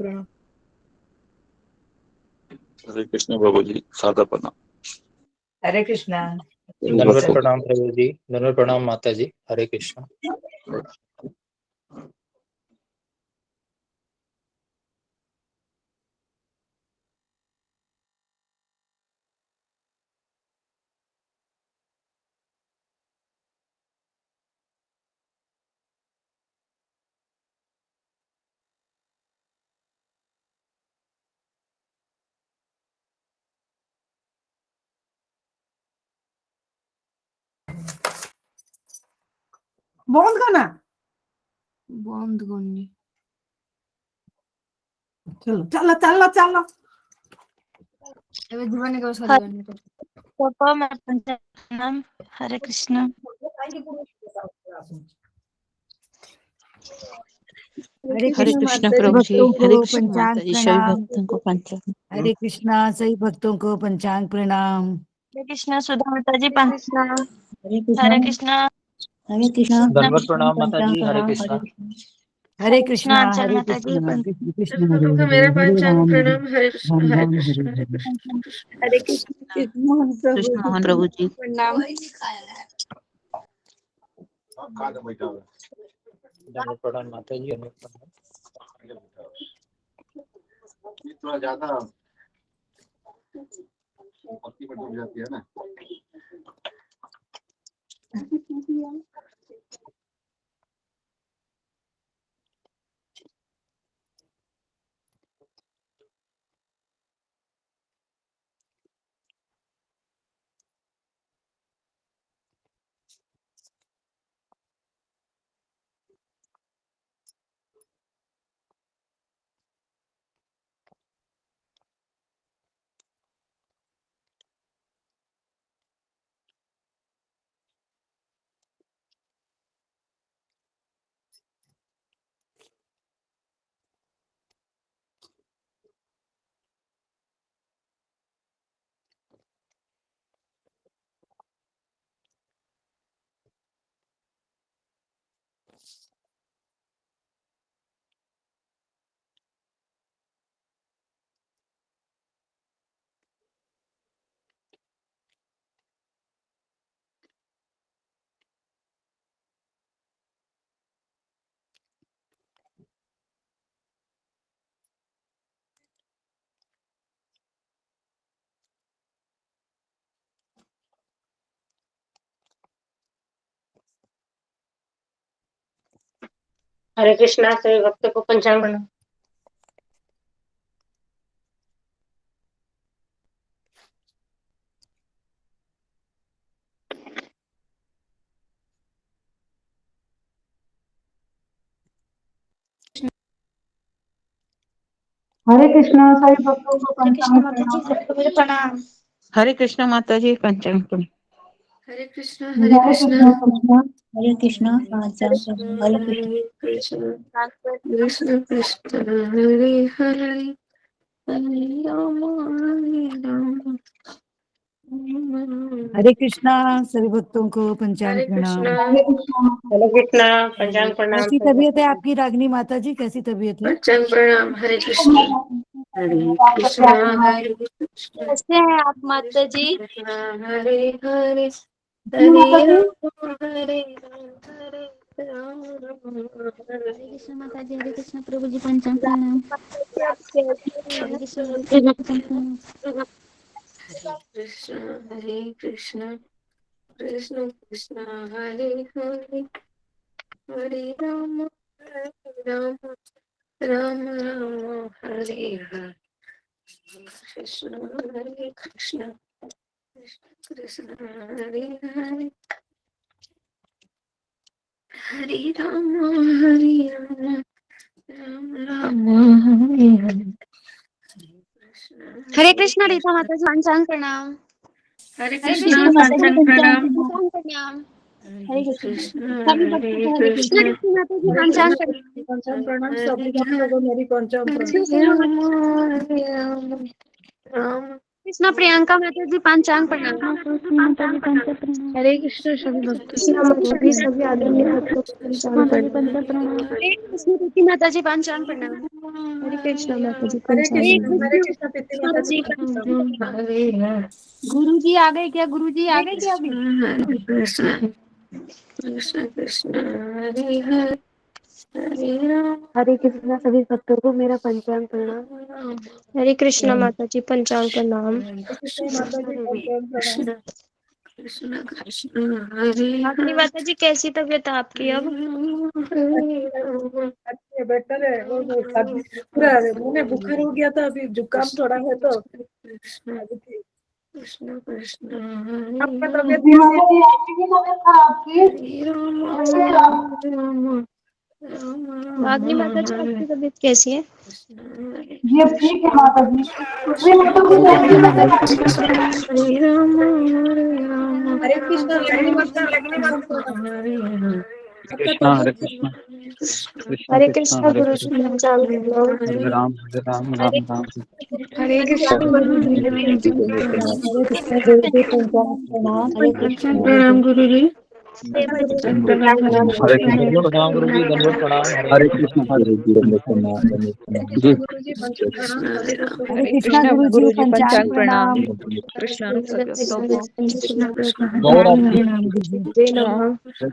प्रणाम। हरे कृष्ण बाबू जी, सादा प्रणाम। हरे कृष्णा। दंडवत प्रणाम प्रभु जी, दंडवत प्रणाम माता जी। हरे कृष्णा। বন্ধ কর না, বন্ধ করনি। চলো চালা চালা চালা। এবার জীবনে কেউ হরে প্রণাম। हरे कृष्ण। हरे कृष्ण प्रभु जी, हरे कृष्ण माता जी, सभी भक्तों को पंचांग। हरे कृष्णा सभी भक्तों को पंचांग प्रणाम। हरे कृष्ण सुधा माता जी पंचांग। हरे हरे कृष्ण कृष्ण हरे कृष्ण दंडवत प्रणाम माता जी। हरे कृष्णा। हरे कृष्णा अंचल हरे माता जी कृष्णा पंचांग। कृष्ण कृष्ण हरे हरे हरे पंचांग राम प्रणाम। हरे राम हरे राम कृष्ण, हरे हरे हरे। कृष्ण, हरे कृष्ण मोहन प्रभु जी प्रणाम। दंडवत प्रणाम माता जी। दंडवत प्रणाम। थोड़ा ज्यादा पत्ती पर डूब जाती है ना। हरे कृष्णा सभी भक्तों को पंचांग प्रणाम। हरे कृष्णा सभी भक्तों को हरे पंचांग कृष्ण माता जी प्रणाम। सबको मेरे प्रणाम। हरे कृष्ण माता जी, पंचांग प्रणाम। हरे कृष्ण, हरे हरे कृष्ण, कृष्णा हरे कृष्णा हरे पंचांग प्रणाम। हरे कृष्ण हरे कृष्ण, कृष्ण कृष्ण कृष्ण हरे हरे, हरे राम हरे राम, राम राम। हरे कृष्णा सभी भक्तों को पंचांग हरे प्रणाम। कृष्ण, हरे कृष्णा पंचांग प्रणाम। कैसी तबीयत है आपकी रागनी माता जी, कैसी तबीयत है? पंचांग प्रणाम। हरे कृष्ण, हरे कृष्ण, हरे कृष्ण, कैसे हैं आप माता जी? कृष्ण हरे हरे, हरे राम हरे राम, हरे राम हरे हरे कृष्ण माता जी, हरे कृष्ण प्रभु जी पंचांग प्रणाम। हरे कृष्ण हरे हरे कृष्ण पंचांग प्रणाम। कृष्ण, हरे कृष्ण, कृष्ण कृष्ण हरे हरे, हरे राम राम, राम राम हरे हरे, कृष्ण हरे कृष्ण, कृष्ण कृष्ण हरे हरे, हरे राम राम राम हरे हरे, हरे कृष्ण रीता माता जी पंचांग प्रणाम। हरे हरे कृष्ण कृष्ण माता जी पंचांग प्रणाम। पंचांग प्रणाम। हरे कृष्ण कृष्ण सभी भक्तों हरे को हरे कृष्ण कृष्ण, रीता माता जी हरे पंचांग कृष्ण प्रणाम। पंचांग प्रणाम हरे सभी भक्तों को मेरी पंचांग हरे प्रणाम। कृष्ण राम हरे राम, राम कृष्णा प्रियंका माता जी पंचांग प्रणाम। तुलसी माता जी पंचांग प्रणाम। हरे कृष्ण सभी भक्तों कृष्णा माता जी सभी आदरणीय भक्तों को पंचांग माता जी प्रणाम। पंचांग प्रणाम। हरे कृष्ण प्रीति माता जी पंचांग प्रणाम। हरे कृष्णा माता जी हरे पंचांग कृष्ण प्रीति माता जी गुरु जी आ गए क्या? गुरु जी आ गए क्या अभी? हरे कृष्ण कृष्ण कृष्ण हरे हरे हरे राम हरे कृष्णा सभी भक्तों को मेरा पंचांग प्रणाम। हरे कृष्णा माता जी पंचांग प्रणाम। कृष्ण माता जी पंचांग प्रणाम। कृष्ण कृष्ण हरे अपनी माता जी कैसी तबीयत है आपकी अब? अच्छी है, बेटर है। वो सर्दी पूरा मुंह में बुखार हो गया था, अभी जुकाम थोड़ा है तो अभी ठीक। कृष्ण कृष्ण आपका तबीयत कैसी है? हरे राम राम रागनी माता जी आपकी तबीयत कैसी है? जी अब ठीक है माता जी। रागनी माता जी पंचांग प्रणाम। हरे राम हरे कृष्ण लगनी माता पंचांग प्रणाम। आपका कृष्णा हरे तबीयत कृष्ण कृष्ण हरे कृष्ण कृष्णा हरे गुरु जी कृष्ण पंचांग प्रणाम। हरे राम राम हरे राम। हरे कृष्ण गुरु जी हरे कृष्ण गुरु जी पंचांग प्रणाम। हरे कृष्णा प्रणाम गुरु जी। देवा जी हरे कृष्ण प्रणाम गुरु जी, दंडवत प्रणाम। हरे कृष्ण गुरु जी, दंडवत प्रणाम, दंडवत हरे प्रणाम जी। कृष्ण गुरु जी पंचांग प्रणाम। हरे राम हरे कृष्णा कृष्ण गुरु जी गुरु जी पंचांग पंचांग प्रणाम। प्रणाम। कृष्ण सभी भक्तों को कृष्ण कृष्ण गौर प्रणाम आरती प्रणाम गुरु जी। जय नमः। पंचांग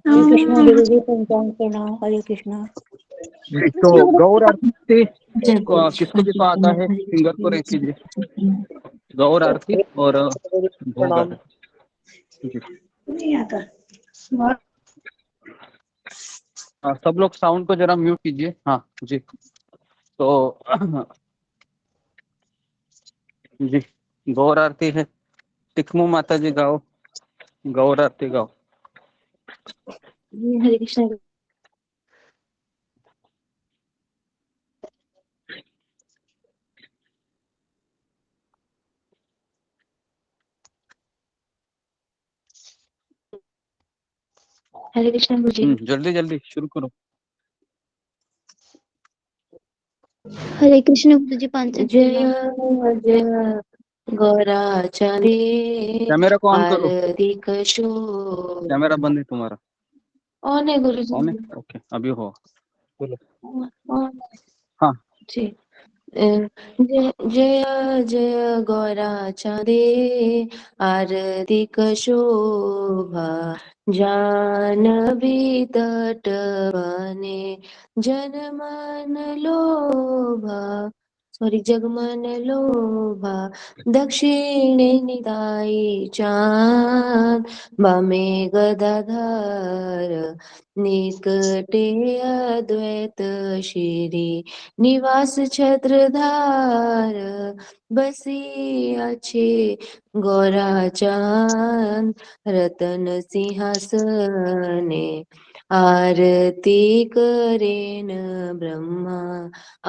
हरे कृष्णा गुरु जी पंचांग प्रणाम। हरे कृष्णा। तो गौर आरती किसको भी आता है फिंगर को रेख कीजिए। गौर आरती और भोग आरती जी। नहीं आता। सब लोग साउंड को जरा म्यूट कीजिए। हाँ जी। तो जी गौर आरती है, टिकमू माता जी गाओ, गौर आरती गाओ। हरे कृष्णा। हरे कृष्णा गुरु जी। जल्दी जल्दी शुरू करो। हरे कृष्ण गुरु जी पंचांग जय प्रणाम। जय गौराचंदी कैमरा को ऑन करो। आरती कशो। कैमरा बंद है तुम्हारा? ऑन है गुरु जी। ऑन है, ओके अभी हो बोलो। ऑन हाँ जी। जय जय जय गौराचंदी आरती कशोभा जानवी तट बने जनमन लोभा सॉरी जगमन लोभा दक्षिणे निताई चांद बामे गदाधर निकटे अद्वैत श्री निवास छत्रधार बसी अच्छे गौरा चांद रतन सिंहासने आरती करेन ब्रह्मा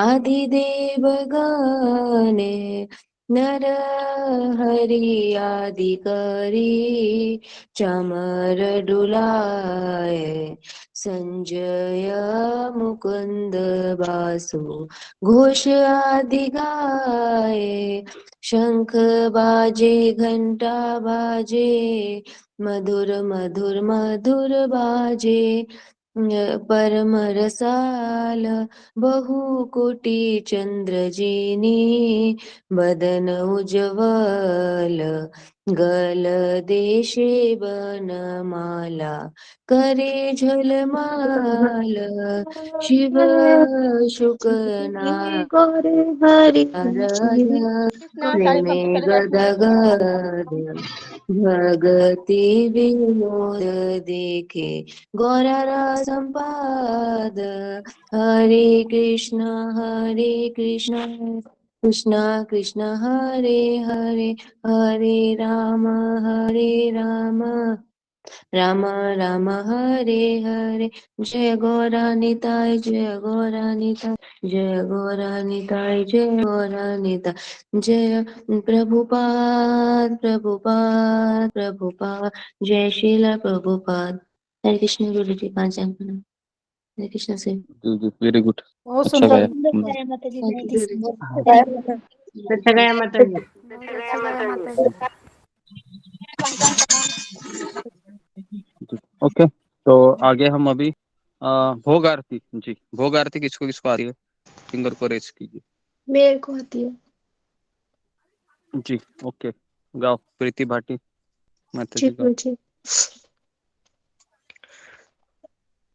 आदिदेव गणे नर हरि आदि करी चामर डुलाए संजय मुकुंद बासु घोष आदि गाए शंख बाजे घंटा बाजे मधुर मधुर मधुर बाजे परम रसाल बहु कोटि चंद्र जीनी बदन उज्ज्वल गल देशे बनमाला करे झलमाल शिव शुक गौरे हरि प्रेमे गदगद भगति विनोद देखे गौरारा संपाद हरे कृष्ण कृष्ण कृष्ण हरे हरे हरे राम राम राम हरे हरे जय गौरानिताय जय गौरानिताय जय गौरानिताय जय गौरानिताय जय प्रभुपाद जय श्रीला प्रभुपाद। हरे कृष्ण गुरु जी पंचांग प्रणाम। हरे कृष्ण से। जी जी, वेरी गुड, बहुत अच्छा सुंदर गाया। जय माता दी, बहुत ही सुंदर। गाया माता अच्छा गया माता जी। बहुत अच्छा गाया माता जी। ओके, तो आगे हम अभी भोग आरती। जी, भोग आरती किसको किसको आ रही है, फिंगर को रेज कीजिए। मेरे को आती है। जी ओके, गाओ प्रीति भाटी माता जी ठीक गाओ। है जी।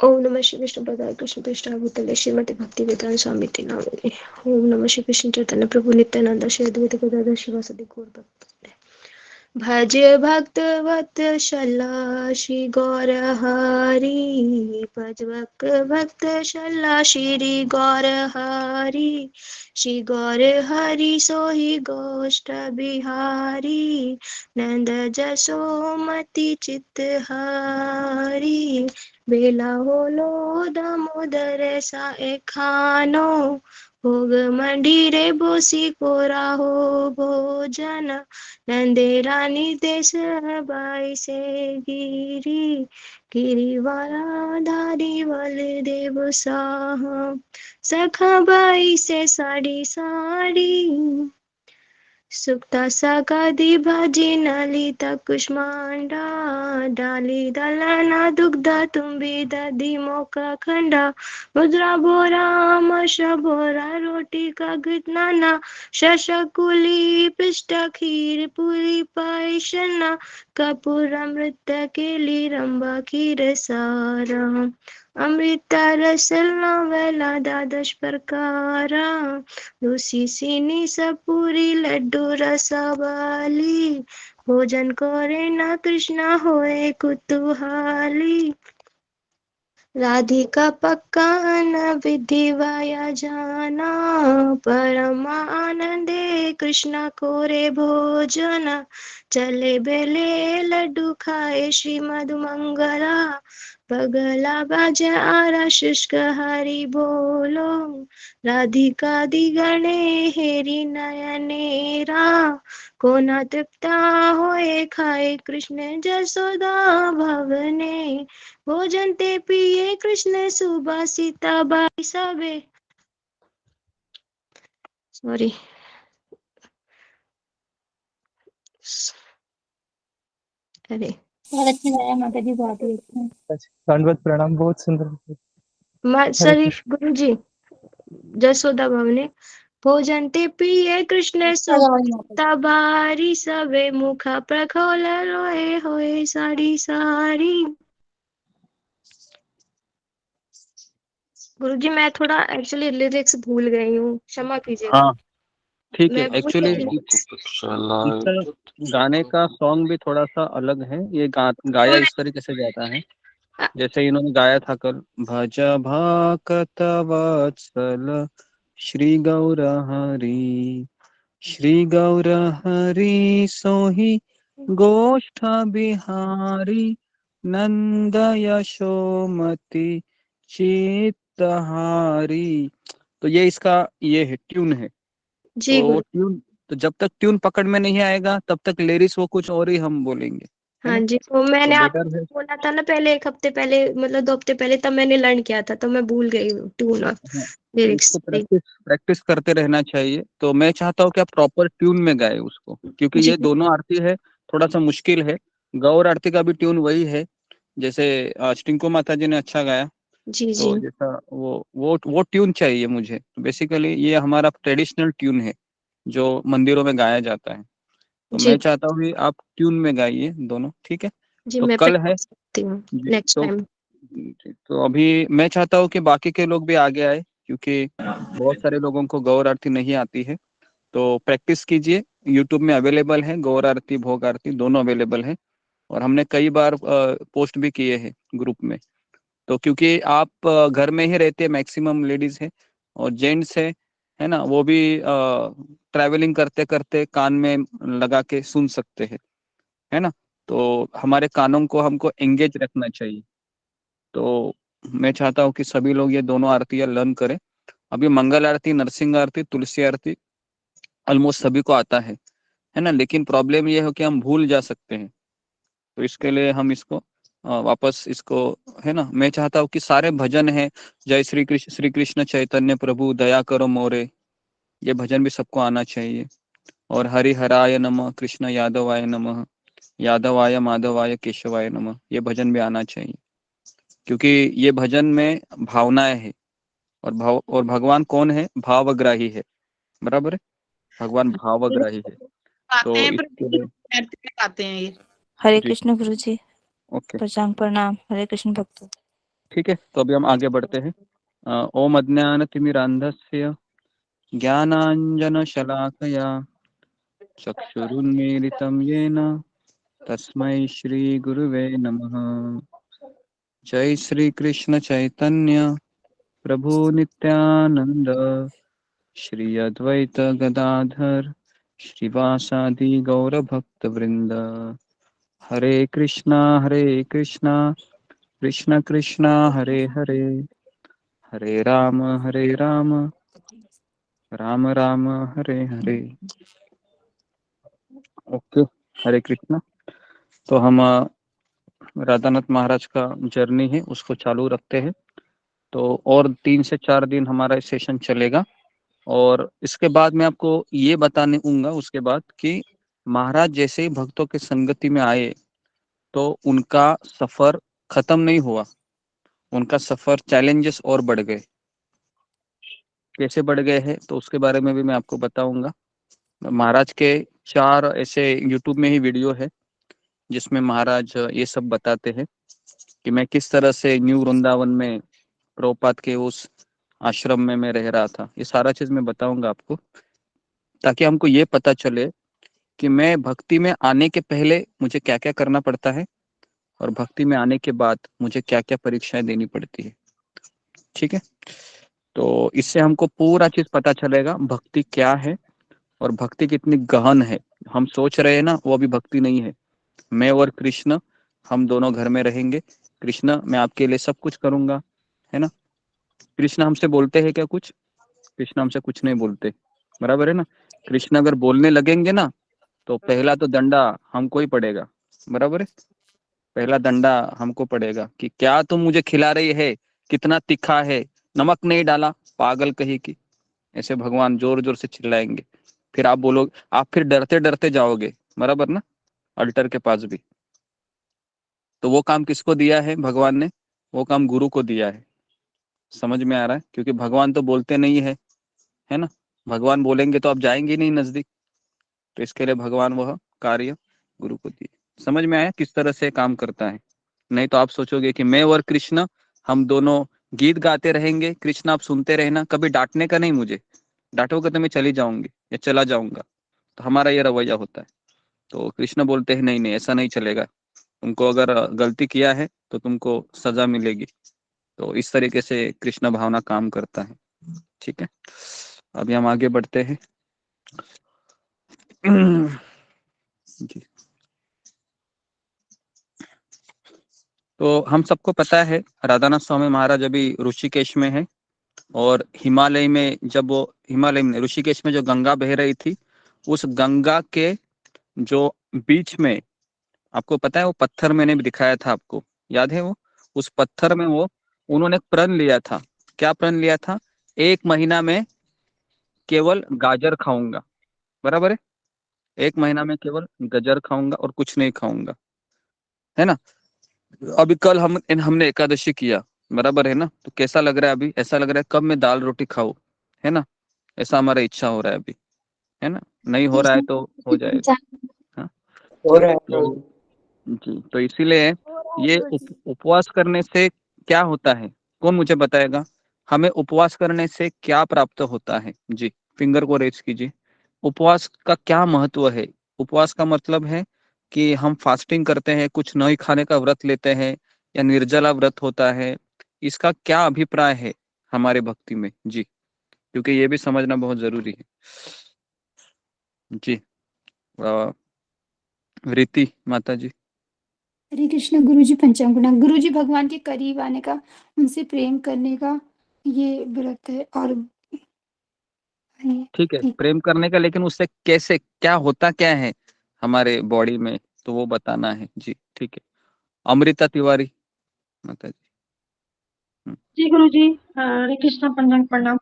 ओम नमः श्री विष्णु पदाय कृष्ण पृष्ठाय भूतले श्रीमती भक्ति वेदांत स्वामी नामिने। ओम नमः श्री कृष्ण चैतन्य प्रभु नित्यानंद श्री अद्वैत गदाधर शिवासादि गौर भक्त। भज भक्त वत्सला श्री गौर हरि, भज भक्त शला श्री गौर हरि, श्री गौर हरि सोहि गोष्ठ बिहारी, नंद जसोमति चित्त हारी, बेला होलो दामोदर सा खानो, भोग मंदिरे बोसी को राहो भोजन, नंदे रानी देश बाई से गिरी, गिरिवाला धारी वल देव साहा, सखा बाई से साड़ी साड़ी, सुक्ता सागादी भाजी नलिता कुष्मांडा, डाली दलना दुग्धा तुम्बी दधी मोका खंडा, मुद्रा बोरा मशा बोरा रोटी का नाना, शशकुली पिष्टा खीर पूरी पायशना, कपूर अमृत केली रंबा खीर सारा, अमृता रसलना वेला द्वादश प्रकारा, लूसी सीनी सपूरी लड्डू रसवाली, भोजन करे ना कृष्णा होए कुतूहली, राधिका पक्का न विधिवाया जाना, परमा आनंदे कृष्णा कोरे भोजना, चले बेले लड्डू खाए श्री मधुमंगला, पगला बाजा आरा शुष्क हरि बोलो, राधिका दिगणे हेरी नयनेरा, कोना तृप्ता होए खाए कृष्ण जसोदा भवने, भोजन ते पिए कृष्ण सुबह सीता बाई सबे, सॉरी, अरे बहुत अच्छी गाया माता जी, बहुत ही अच्छा। दंडवत प्रणाम, बहुत सुंदर। हरे सॉरी कृष्ण। गुरु जी, जसोदा भवने, भोजन ते पिए कृष्ण सुबह बारी, सबे मुखा प्रखोल रोए होए साड़ी सारी। गुरुजी मैं थोड़ा एक्चुअली लिरिक्स भूल गई हूँ, क्षमा कीजिएगा। हाँ ठीक है, मैं भूल एक्चुअली गई। इसका गाने का सॉन्ग भी थोड़ा सा अलग है। ये गाया इस तरीके से जाता है जैसे इन्होंने गाया था कल, भज भाकत वत्सल श्री गौर हरि, श्री गौर हरि सोहि गोष्ठ बिहारी, नंद यशोमति चित्तहारी। तो ये इसका ये है, ट्यून है। जी तो गुरु। ट्यून, तो जब तक ट्यून पकड़ में नहीं आएगा तब तक लिरिक्स वो कुछ और ही हम बोलेंगे, है हाँ ना। जी, तो तो मैंने आपको बेटर है, बोला था ना पहले, एक हफ्ते पहले, मतलब 2 हफ्ते पहले, तब मैंने लर्न किया था, तो मैं भूल गई हूँ ट्यून और हाँ, लिरिक्स। इसको प्रैक्टिस प्रैक्टिस करते रहना चाहिए। तो मैं चाहता हूँ कि आप प्रॉपर ट्यून में गाए उसको, क्योंकि जी ये दोनों आरती है, थोड़ा सा मुश्किल है। गौर आरती का भी ट्यून वही है, जैसे टिंकू माता जी ने अच्छा गाया, जी जी तो जैसा वो ट्यून चाहिए मुझे। बेसिकली ये हमारा ट्रेडिशनल ट्यून है जो मंदिरों में गाया जाता है। तो जी मैं चाहता हूँ कि आप ट्यून में गाइए दोनों, ठीक है। जी, तो मैं कल है प्रैक्टिस करती हूँ जी, नेक्स्ट टाइम। तो अभी मैं चाहता हूँ कि बाकी के लोग भी आगे आए, क्योंकि बहुत सारे लोगों को गौर आरती नहीं आती है। तो प्रैक्टिस कीजिए, यूट्यूब में अवेलेबल है, गौर आरती भोग आरती दोनों अवेलेबल है। और हमने कई बार पोस्ट भी किए हैं ग्रुप में। तो क्योंकि आप घर में ही रहते हैं, मैक्सिमम लेडीज है और जेंट्स है ना, वो भी ट्रैवलिंग करते करते कान में लगा के सुन सकते हैं, है ना। तो हमारे कानों को हमको एंगेज रखना चाहिए। तो मैं चाहता हूँ कि सभी लोग ये दोनों आरतियां लर्न करें। अभी मंगल आरती, नरसिंह आरती, तुलसी आरती ऑलमोस्ट सभी को आता है ना। लेकिन प्रॉब्लम ये है कि हम भूल जा सकते हैं। तो इसके लिए हम इसको वापस इसको, है ना, मैं चाहता हूँ कि सारे भजन है, जय श्री कृष्ण चैतन्य प्रभु दया करो मोरे, ये भजन भी सबको आना चाहिए। और हरि हराय नमः, कृष्ण यादवाय नमः, यादवाय माधवाय केशवाय नमः, ये भजन भी आना चाहिए, क्योंकि ये भजन में भावनाएं है। और भगवान कौन है? भावग्राही है, बराबर है, भगवान भावग्राही है। आते तो हैं इसके लिए आते हैं ये। हरे जी, कृष्ण गुरु जी, ओके, पंचांग प्रणाम। हरे कृष्ण भक्तों। ठीक है। तो अभी हम आगे बढ़ते हैं। ओम अज्ञानतिमिरान्धस्य ज्ञानाञ्जनशलाकया चक्षुरुन्मीलितं येन तस्मै श्रीगुरुवे नमः। जय श्री कृष्ण चैतन्य प्रभु नित्यानंद, श्री अद्वैत गदाधर श्रीवासादि गौर भक्त वृंद। हरे कृष्णा कृष्णा कृष्णा हरे हरे, हरे राम राम राम हरे हरे। ओके, हरे कृष्णा। तो हम राधानाथ महाराज का जर्नी है उसको चालू रखते हैं। तो और 3 से 4 दिन हमारा सेशन चलेगा, और इसके बाद मैं आपको ये बताने दूंगा उसके बाद कि महाराज जैसे ही भक्तों के संगति में आए तो उनका सफर खत्म नहीं हुआ, उनका सफर चैलेंजेस और बढ़ गए। कैसे बढ़ गए हैं तो उसके बारे में भी मैं आपको बताऊंगा। महाराज के 4 ऐसे यूट्यूब में ही वीडियो है जिसमें महाराज ये सब बताते हैं कि मैं किस तरह से न्यू वृंदावन में प्रभुपाद के उस आश्रम में मैं रह रहा था। ये सारा चीज मैं बताऊंगा आपको, ताकि हमको ये पता चले कि मैं भक्ति में आने के पहले मुझे क्या क्या करना पड़ता है और भक्ति में आने के बाद मुझे क्या क्या परीक्षाएं देनी पड़ती है। ठीक है, तो इससे हमको पूरा चीज पता चलेगा भक्ति क्या है और भक्ति कितनी गहन है। हम सोच रहे हैं ना, वो अभी भक्ति नहीं है। मैं और कृष्ण, हम दोनों घर में रहेंगे। कृष्ण, मैं आपके लिए सब कुछ करूंगा, है ना। कृष्ण हमसे बोलते हैं क्या कुछ? कृष्ण हमसे कुछ नहीं बोलते, बराबर है ना। कृष्ण अगर बोलने लगेंगे ना तो पहला तो दंडा हमको ही पड़ेगा, बराबर है। पहला दंडा हमको पड़ेगा कि क्या तुम मुझे खिला रही है, कितना तीखा है, नमक नहीं डाला, पागल कहीं की। ऐसे भगवान जोर जोर से चिल्लाएंगे। फिर आप बोलोगे, आप फिर डरते डरते जाओगे, बराबर ना, अल्टर के पास भी। तो वो काम किसको दिया है भगवान ने? वो काम गुरु को दिया है। समझ में आ रहा है? क्योंकि भगवान तो बोलते नहीं है ना। भगवान बोलेंगे तो आप जाएंगे नहीं नजदीक, तो इसके लिए भगवान वह कार्य गुरु को दिए। समझ में आया किस तरह से काम करता है? नहीं तो आप सोचोगे कि मैं और कृष्ण हम दोनों गीत गाते रहेंगे, कृष्ण आप सुनते रहना, कभी डांटने का नहीं मुझे। डांटोगे तो मैं चली जाऊंगी या चला जाऊंगा। तो हमारा ये रवैया होता है। तो कृष्ण बोलते हैं नहीं नहीं, ऐसा नहीं चलेगा, तुमको अगर गलती किया है तो तुमको सजा मिलेगी। तो इस तरीके से कृष्ण भावना काम करता है। ठीक है, अभी हम आगे बढ़ते हैं। जी, तो हम सबको पता है राधानाथ स्वामी महाराज अभी ऋषिकेश में है। और हिमालय में, जब वो हिमालय में ऋषिकेश में जो गंगा बह रही थी, उस गंगा के जो बीच में, आपको पता है वो पत्थर मैंने भी दिखाया था आपको, याद है वो? उस पत्थर में वो उन्होंने प्रण लिया था। क्या प्रण लिया था? 1 महीना में केवल गाजर खाऊंगा, बराबर है। 1 महीना में केवल गाजर खाऊंगा और कुछ नहीं खाऊंगा, है ना। अभी कल हमने एकादशी किया, बराबर है ना। तो कैसा लग रहा है अभी? ऐसा लग रहा है कब मैं दाल रोटी खाऊं, है ना। ऐसा हमारा इच्छा हो रहा है अभी, है ना। नहीं हो रहा है तो हो जाएगा। हाँ, हो रहा है तो प्रभु। जी, तो इसीलिए ये उपवास करने से क्या होता है, कौन मुझे बताएगा? हमें उपवास करने से क्या प्राप्त होता है? जी, फिंगर को रेज कीजिए। उपवास का क्या महत्व है? उपवास का मतलब है कि हम फास्टिंग करते हैं, कुछ नहीं खाने का व्रत लेते हैं, या निर्जला व्रत होता है। इसका क्या अभिप्राय है हमारे भक्ति में? जी, क्योंकि ये भी समझना बहुत जरूरी है। जी, रीति माता जी। हरे कृष्ण गुरुजी, पंचांग प्रणाम। गुरुजी, भगवान के करीब आने का, उनसे प्रेम करने का ये व्रत है। और ठीक है, ठीक। प्रेम करने का, लेकिन उससे कैसे, क्या होता क्या है हमारे बॉडी में, तो वो बताना है। जी, ठीक है। अमृता तिवारी माता जी। जी गुरु जी, हरे कृष्णा, पंचांग प्रणाम।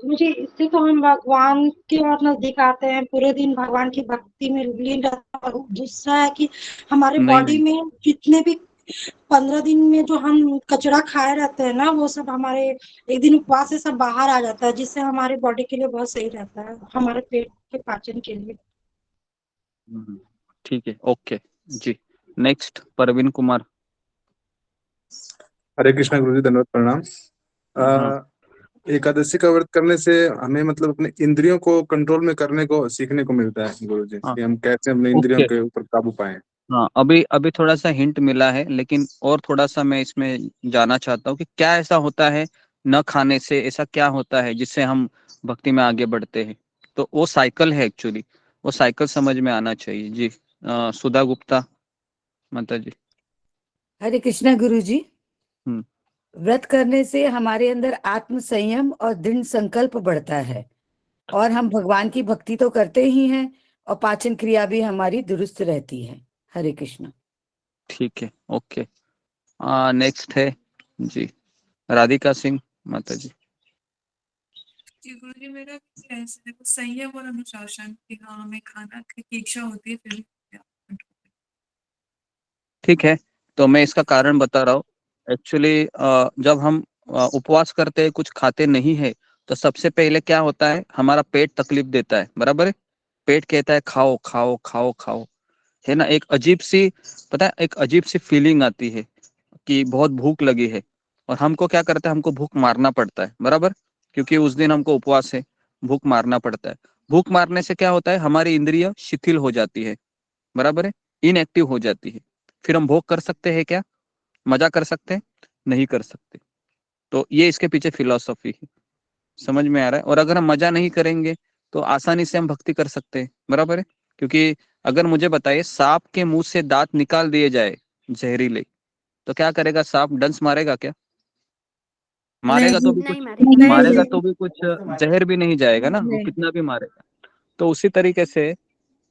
मुझे इससे तो हम भगवान की ओर नजदीक आते हैं, पूरे दिन भगवान की भक्ति में लीन रहते हैं। दूसरा है कि हमारे नहीं बॉडी नहीं में जितने भी 15 दिन में जो हम कचरा खाए रहते हैं ना, वो सब हमारे एक दिन उपवास से सब बाहर आ जाता है, जिससे हमारे बॉडी के लिए बहुत सही रहता है, हमारे पेट के पाचन के लिए। ठीक है, ओके जी। नेक्स्ट परवीन कुमार। हरे कृष्णा गुरुजी, धन्यवाद, प्रणाम। हाँ एकादशी का व्रत करने से हमें मतलब अपने इंद्रियों को कंट्रोल में करने को सीखने को मिलता है गुरुजी, हाँ कि हम कैसे अपने इंद्रियों ओके। के ऊपर काबू पाएं। हाँ अभी अभी थोड़ा सा हिंट मिला है, लेकिन और थोड़ा सा मैं इसमें जानना चाहता हूँ कि क्या ऐसा होता है न खाने से, ऐसा क्या होता है जिससे हम भक्ति में आगे बढ़ते हैं। तो वो साइकिल है एक्चुअली, वो साइकिल समझ में आना चाहिए जी। सुधा गुप्ता माता जी। हरे कृष्णा गुरु जी। हम्म। व्रत करने से हमारे अंदर आत्म संयम और दृढ़ संकल्प बढ़ता है, और हम भगवान की भक्ति तो करते ही हैं, और पाचन क्रिया भी हमारी दुरुस्त रहती है। हरे कृष्णा। ठीक है, ओके। नेक्स्ट है जी राधिका सिंह माता जी। जी गुरु जी, मेरा ऐसे देखो संयम और अनुशासन कि हाँ हमें खाना की इच्छा होती है फिर भी ठीक है, तो मैं इसका कारण बता रहा हूँ। एक्चुअली जब हम उपवास करते हैं, कुछ खाते नहीं है, तो सबसे पहले क्या होता है, हमारा पेट तकलीफ देता है, बराबर है। पेट कहता है खाओ खाओ खाओ खाओ, है ना। एक अजीब सी, पता है, एक अजीब सी फीलिंग आती है कि बहुत भूख लगी है, और हमको क्या करता है, हमको भूख मारना पड़ता है, बराबर। क्योंकि उस दिन हमको उपवास है, भूख मारना पड़ता है। भूख मारने से क्या होता है, हमारी इंद्रिय शिथिल हो जाती है, बराबर है, इनएक्टिव हो जाती है। फिर हम भोग कर सकते हैं क्या, मजा कर सकते हैं, नहीं कर सकते। तो ये इसके पीछे फिलॉसफी है, समझ में आ रहा है। और अगर हम मजा नहीं करेंगे तो आसानी से हम भक्ति कर सकते हैं, बराबर है। क्योंकि अगर मुझे बताइए, सांप के मुंह से दांत निकाल दिए जाए जहरीले, तो क्या करेगा सांप, डंस मारेगा क्या? मारेगा तो भी नहीं कुछ, मारेगा। मारेगा तो भी कुछ, जहर भी नहीं जाएगा ना, वो नहीं। कितना भी मारेगा। तो उसी तरीके से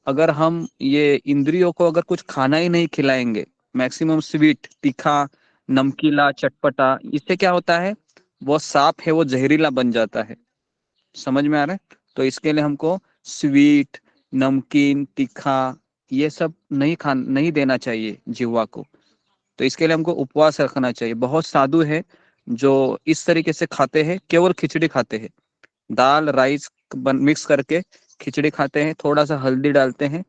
अगर हम ये इंद्रियों को अगर कुछ खाना ही नहीं खिलाएंगे, मैक्सिमम स्वीट, तीखा, नमकीला, चटपटा, इससे क्या होता है, वो सांप है वो जहरीला बन जाता है, समझ में आ रहा है। तो इसके लिए हमको स्वीट, नमकीन, तीखा, ये सब नहीं देना चाहिए जिह्वा को। तो इसके लिए हमको उपवास रखना चाहिए। बहुत साधु है जो इस तरीके से खाते हैं, केवल खिचड़ी खाते हैं, दाल राइस मिक्स करके खिचड़ी खाते हैं, थोड़ा सा हल्दी डालते हैं,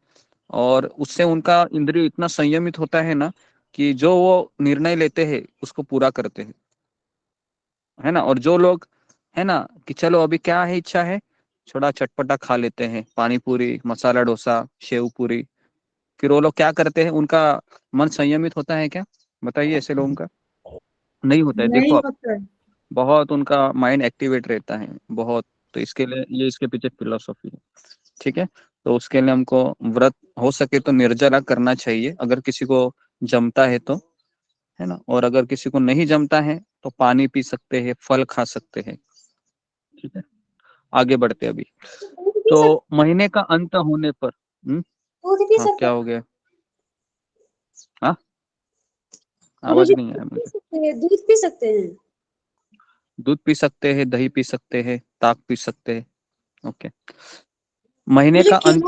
और उससे उनका इंद्रिय इतना संयमित होता है ना, कि जो वो निर्णय लेते हैं उसको पूरा करते हैं, है ना। और जो लोग, है ना, कि चलो अभी क्या है, इच्छा है, थोड़ा चटपटा खा लेते हैं, पानी पूरी, मसाला डोसा, शेव पूरी, फिर वो लोग क्या करते हैं, उनका मन संयमित होता है क्या? बताइए, ऐसे लोगों का नहीं होता है। देखो नहीं आप, होता है। बहुत उनका माइंड एक्टिवेट रहता है बहुत। तो इसके लिए ये इसके पीछे फिलोसॉफी है, ठीक है। तो उसके लिए हमको व्रत हो सके तो निर्जला करना चाहिए, अगर किसी को जमता है तो, है ना। और अगर किसी को नहीं जमता है तो पानी पी सकते हैं, फल खा सकते हैं, ठीक है। आगे बढ़ते हैं अभी। दूध पी तो महीने का अंत होने पर, हाँ सकते क्या हैं हो गया? हाँ गुरु आवाज जी, नहीं आया मुझे। दूध पी सकते हैं। दूध पी सकते हैं, दही पी सकते हैं, ताक पी सकते हैं, ओके। महीने मुझे का अंत,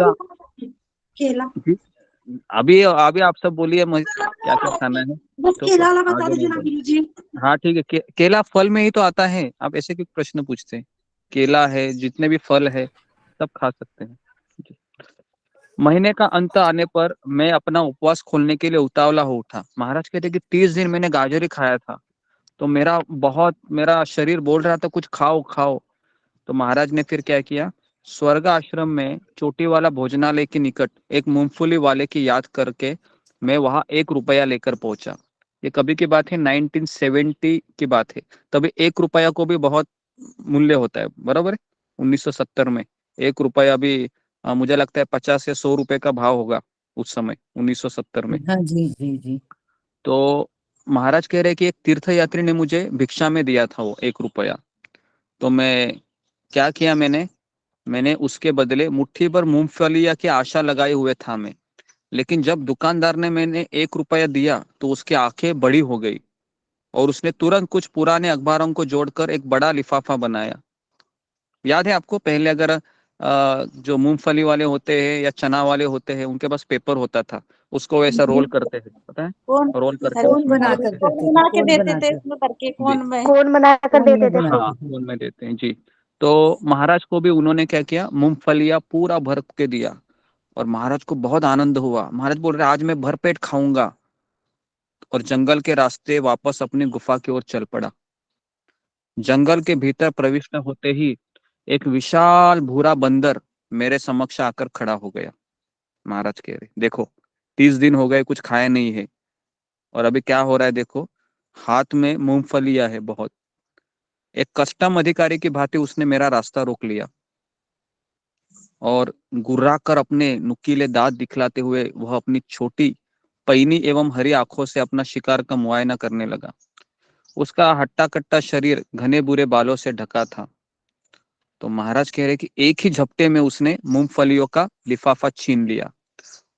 केला भी खाना है। केला, अभी अभी आप सब बोलिए क्या क्या खाना है, बस तो केला वाला बता आगे दीजिए मैं ना बोलूँ। गुरु जी। हाँ ठीक है, केला फल में ही तो आता है, आप ऐसे क्यों प्रश्न पूछते हैं। केला है, जितने भी फल है सब खा सकते हैं जी। महीने का अंत आने पर मैं अपना उपवास खोलने के लिए उतावला हो उठा। महाराज कहते कि 30 दिन मैंने गाजर ही खाया था, तो मेरा शरीर बोल रहा था कुछ खाओ खाओ। तो महाराज ने फिर क्या किया, स्वर्ग आश्रम में चोटी वाला भोजनालय के निकट एक मूंगफली वाले की याद करके मैं वहां 1 रुपया लेकर पहुंचा। ये कभी की बात है, 1970 की बात है। तभी 1 रुपया को भी बहुत मूल्य होता है, बराबर है। 1970 में 1 रुपया भी मुझे लगता है 50 या 100 रुपए का भाव होगा उस समय, 1970 में। हाँ जी जी जी। तो महाराज कह रहे कि एक तीर्थ यात्री ने मुझे भिक्षा में दिया था वो 1 रुपया। तो मैं क्या किया, मैंने उसके बदले मुट्ठी भर मूंगफलिया की आशा लगाए हुए था मैं, लेकिन जब दुकानदार ने मैंने 1 रुपया दिया तो उसकी आंखें बड़ी हो गई और उसने तुरंत कुछ पुराने अखबारों को जोड़कर एक बड़ा लिफाफा बनाया। याद है आपको? पहले अगर जो मूंगफली वाले होते हैं या चना वाले होते हैं उनके पास पेपर होता था, उसको वैसा रोल करते हैं, पता है? कौन रोल करके कौन उसमें बना डालते कर हैं। देते थे, बना के कौन देते थे बनाकर इसमें करके जी, कौन में कौन बनाकर कौन में देते थे बनाते हाँ, थे। फोन में देते हैं जी। तो महाराज को भी उन्होंने क्या किया, मूंगफलियां पूरा भर के दिया और महाराज को बहुत आनंद हुआ। महाराज बोल रहे आज मैं भरपेट खाऊंगा, और जंगल के रास्ते वापस अपनी गुफा की ओर चल पड़ा। जंगल के भीतर प्रविष्ट होते ही एक विशाल भूरा बंदर मेरे समक्ष आकर खड़ा हो गया। महाराज कह रहे देखो 30 दिन हो गए कुछ खाया नहीं है, और अभी क्या हो रहा है देखो, हाथ में मूंगफलियां है बहुत। एक कस्टम अधिकारी की भांति उसने मेरा रास्ता रोक लिया और गुर्रा कर अपने नुकीले दांत दिखलाते हुए वह अपनी छोटी पैनी एवं हरी आंखों से अपना शिकार का मुआयना करने लगा। उसका हट्टा कट्टा शरीर घने बुरे बालों से ढका था। तो महाराज कह रहे कि एक ही झपटे में उसने मूंगफलियों का लिफाफा छीन लिया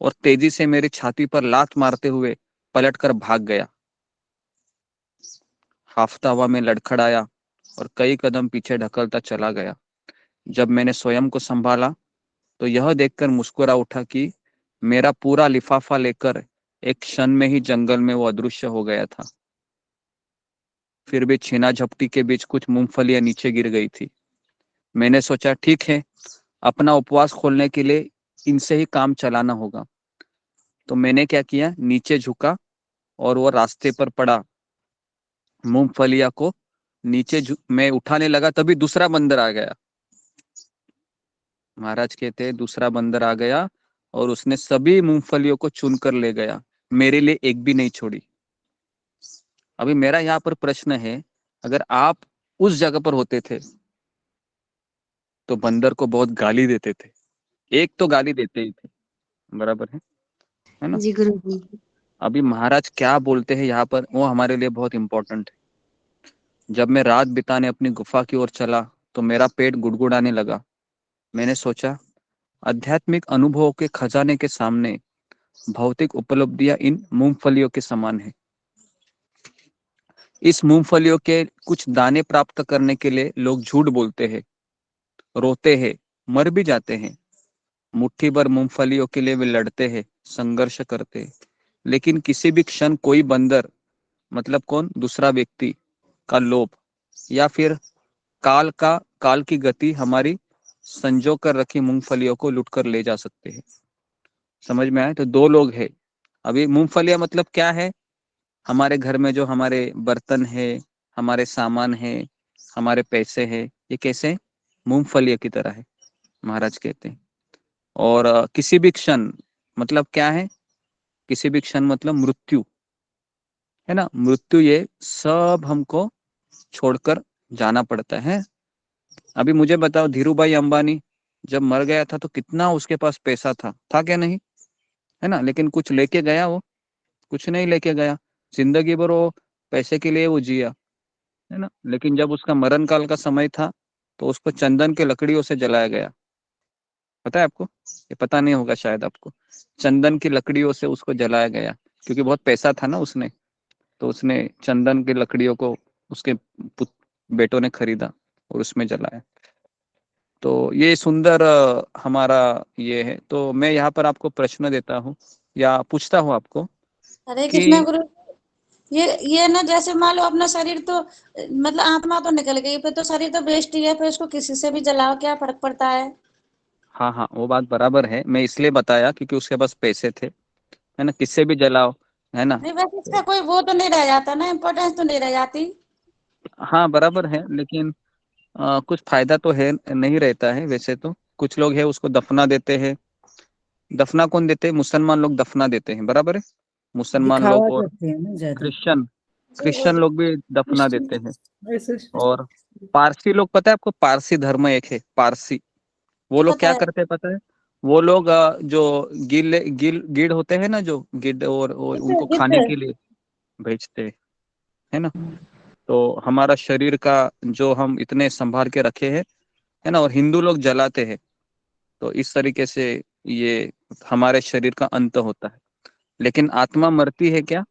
और तेजी से मेरी छाती पर लात मारते हुए पलटकर भाग गया। हाफता हवा में लड़खड़ाया और कई कदम पीछे ढकलता चला गया। जब मैंने स्वयं को संभाला तो यह देखकर मुस्कुरा उठा कि मेरा पूरा लिफाफा लेकर एक क्षण में ही जंगल में वो अदृश्य हो गया था। फिर भी छीना झपटी के बीच कुछ मूंगफलियां नीचे गिर गई थी। मैंने सोचा ठीक है, अपना उपवास खोलने के लिए इनसे ही काम चलाना होगा। तो मैंने क्या किया, नीचे झुका और वो रास्ते पर पड़ा मूंगफलिया को नीचे मैं उठाने लगा, तभी दूसरा बंदर आ गया। महाराज कहते हैं दूसरा बंदर आ गया और उसने सभी मूंगफलियों को चुन कर ले गया, मेरे लिए एक भी नहीं छोड़ी। अभी मेरा यहाँ पर प्रश्न है, अगर आप उस जगह पर होते थे तो बंदर को बहुत गाली देते थे, एक तो गाली देते ही थे, बराबर है ना? जी गुरुजी। अभी महाराज क्या बोलते हैं यहाँ पर वो हमारे लिए बहुत इंपॉर्टेंट है। जब मैं रात बिताने अपनी गुफा की ओर चला तो मेरा पेट गुड़गुड़ाने लगा। मैंने सोचा आध्यात्मिक अनुभवों के खजाने के सामने भौतिक उपलब्धियां इन मूंगफलियों के समान है। इस मूंगफलियों के कुछ दाने प्राप्त करने के लिए लोग झूठ बोलते हैं, रोते हैं, मर भी जाते हैं। मुट्ठी भर मूंगफलियों के लिए वे लड़ते हैं, संघर्ष करते हैं, लेकिन किसी भी क्षण कोई बंदर, मतलब कौन, दूसरा व्यक्ति का लोभ या फिर काल की गति हमारी संजो कर रखी मूंगफलियों को लूट कर ले जा सकते हैं। समझ में आए? तो दो लोग हैं। अभी मूंगफलियां मतलब क्या है, हमारे घर में जो हमारे बर्तन है, हमारे सामान है, हमारे पैसे है, ये कैसे मूंगफलियों की तरह है, महाराज कहते हैं। और किसी भी क्षण मतलब क्या है, किसी भी क्षण मतलब मृत्यु है ना, मृत्यु, ये सब हमको छोड़कर जाना पड़ता है। अभी मुझे बताओ, धीरू भाई अंबानी जब मर गया था तो कितना उसके पास पैसा था क्या नहीं, है ना? लेकिन कुछ लेके गया वो? कुछ नहीं लेके गया। जिंदगी भर वो पैसे के लिए वो जिया, है ना? लेकिन जब उसका मरण काल का समय था तो उसको चंदन के लकड़ियों से जलाया गया। पता है आपको? ये पता नहीं होगा शायद आपको। चंदन की लकड़ियों से उसको जलाया गया क्योंकि बहुत पैसा था ना उसने, तो उसने चंदन की लकड़ियों को उसके बेटों ने खरीदा और उसमें जलाया। तो ये सुंदर हमारा ये है। तो मैं यहाँ पर आपको प्रश्न देता हूँ या पूछता हूँ आपको हरे कि कृष्णा गुरु। ये ना जैसे मान लो अपना शरीर तो मतलब आत्मा तो निकल गई, फिर तो शरीर तो वेस्ट ही है, फिर उसको किसी से भी जलाओ क्या फर्क पड़ता है? हाँ हाँ, वो बात बराबर है। मैं इसलिए बताया क्योंकि उसके पास पैसे थे, है ना, किससे भी जलाओ, है ना? नहीं वैसे इसका कोई वो तो नहीं रह जाता ना, इम्पोर्टेंस तो नहीं रह जाती। हाँ बराबर है, लेकिन कुछ फायदा तो है नहीं रहता है वैसे तो। कुछ लोग है उसको दफना देते हैं। दफना कौन देते हैं? मुसलमान लोग दफना देते हैं, बराबर है। मुसलमान लोग दिखावा और करते हैं ना ज्यादा। क्रिश्चियन क्रिश्चियन लोग भी दफना देते हैं। ऐसे और पारसी लोग, पता है आपको? पारसी धर्म एक है, पारसी। वो लोग पता क्या है। करते हैं पता है? वो लोग जो गिल होते हैं ना, जो गिद्ध और उनको खाने के लिए भेजते हैं, है ना? तो हमारा शरीर का जो हम इतने संभाल के रखे हैं, है ना, और हिंदू लोग जलाते हैं। तो इस तरीके से ये हमारे शरीर का अंत होता है। लेकिन आत्मा मरती है क्या?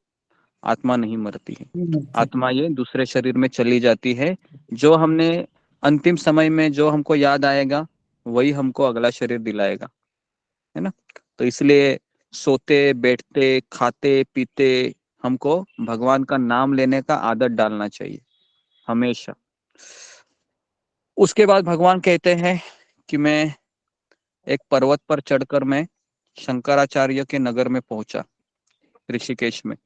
आत्मा नहीं मरती है। आत्मा ये दूसरे शरीर में चली जाती है। जो हमने अंतिम समय में जो हमको याद आएगा वही हमको अगला शरीर दिलाएगा, है ना। तो इसलिए सोते बैठते खाते पीते हमको भगवान का नाम लेने का आदत डालना चाहिए हमेशा। उसके बाद भगवान कहते हैं कि मैं एक पर्वत पर चढ़कर मैं शंकराचार्य के नगर में पहुंचा, ऋषिकेश में।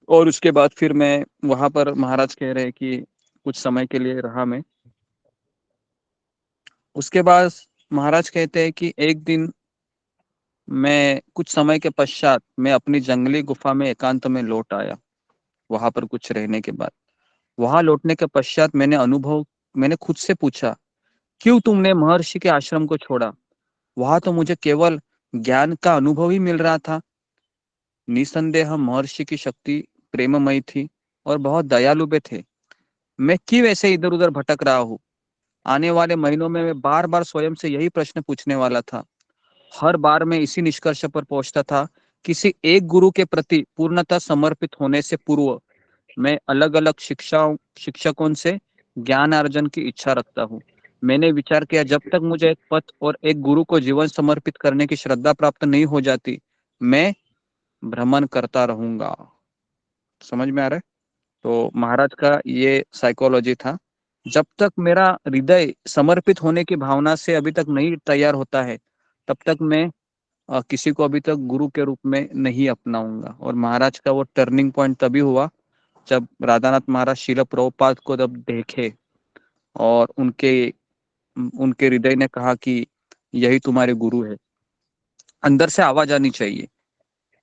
और उसके बाद फिर मैं वहां पर, महाराज कह रहे हैं कि कुछ समय के लिए रहा मैं। उसके बाद महाराज कहते हैं कि एक दिन मैं कुछ समय के पश्चात मैं अपनी जंगली गुफा में एकांत में लौट आया। वहां पर कुछ रहने के बाद, वहां लौटने के पश्चात मैंने खुद से पूछा, क्यों तुमने महर्षि के आश्रम को छोड़ा? वहां तो मुझे केवल ज्ञान का अनुभव ही मिल रहा था। निसंदेह महर्षि की शक्ति प्रेममयी थी और बहुत दयालु भी थे। मैं क्यों ऐसे इधर उधर भटक रहा हूँ? आने वाले महीनों में मैं बार बार स्वयं से यही प्रश्न पूछने वाला था। हर बार मैं इसी निष्कर्ष पर पहुंचता था, किसी एक गुरु के प्रति पूर्णतः समर्पित होने से पूर्व मैं अलग अलग शिक्षकों से ज्ञान अर्जन की इच्छा रखता हूँ। मैंने विचार किया, जब तक मुझे एक पथ और एक गुरु को जीवन समर्पित करने की श्रद्धा प्राप्त नहीं हो जाती, मैं भ्रमण करता रहूंगा। समझ में आ रहा है? तो महाराज का ये साइकोलॉजी था। जब तक मेरा हृदय समर्पित होने की भावना से अभी तक नहीं तैयार होता है, तब तक मैं किसी को अभी तक गुरु के रूप में नहीं अपनाऊंगा। और महाराज का वो टर्निंग पॉइंट तभी हुआ जब राधानाथ महाराज शिला प्रभुपाद को जब देखे और उनके हृदय ने कहा कि यही तुम्हारे गुरु है। अंदर से आवाज आनी चाहिए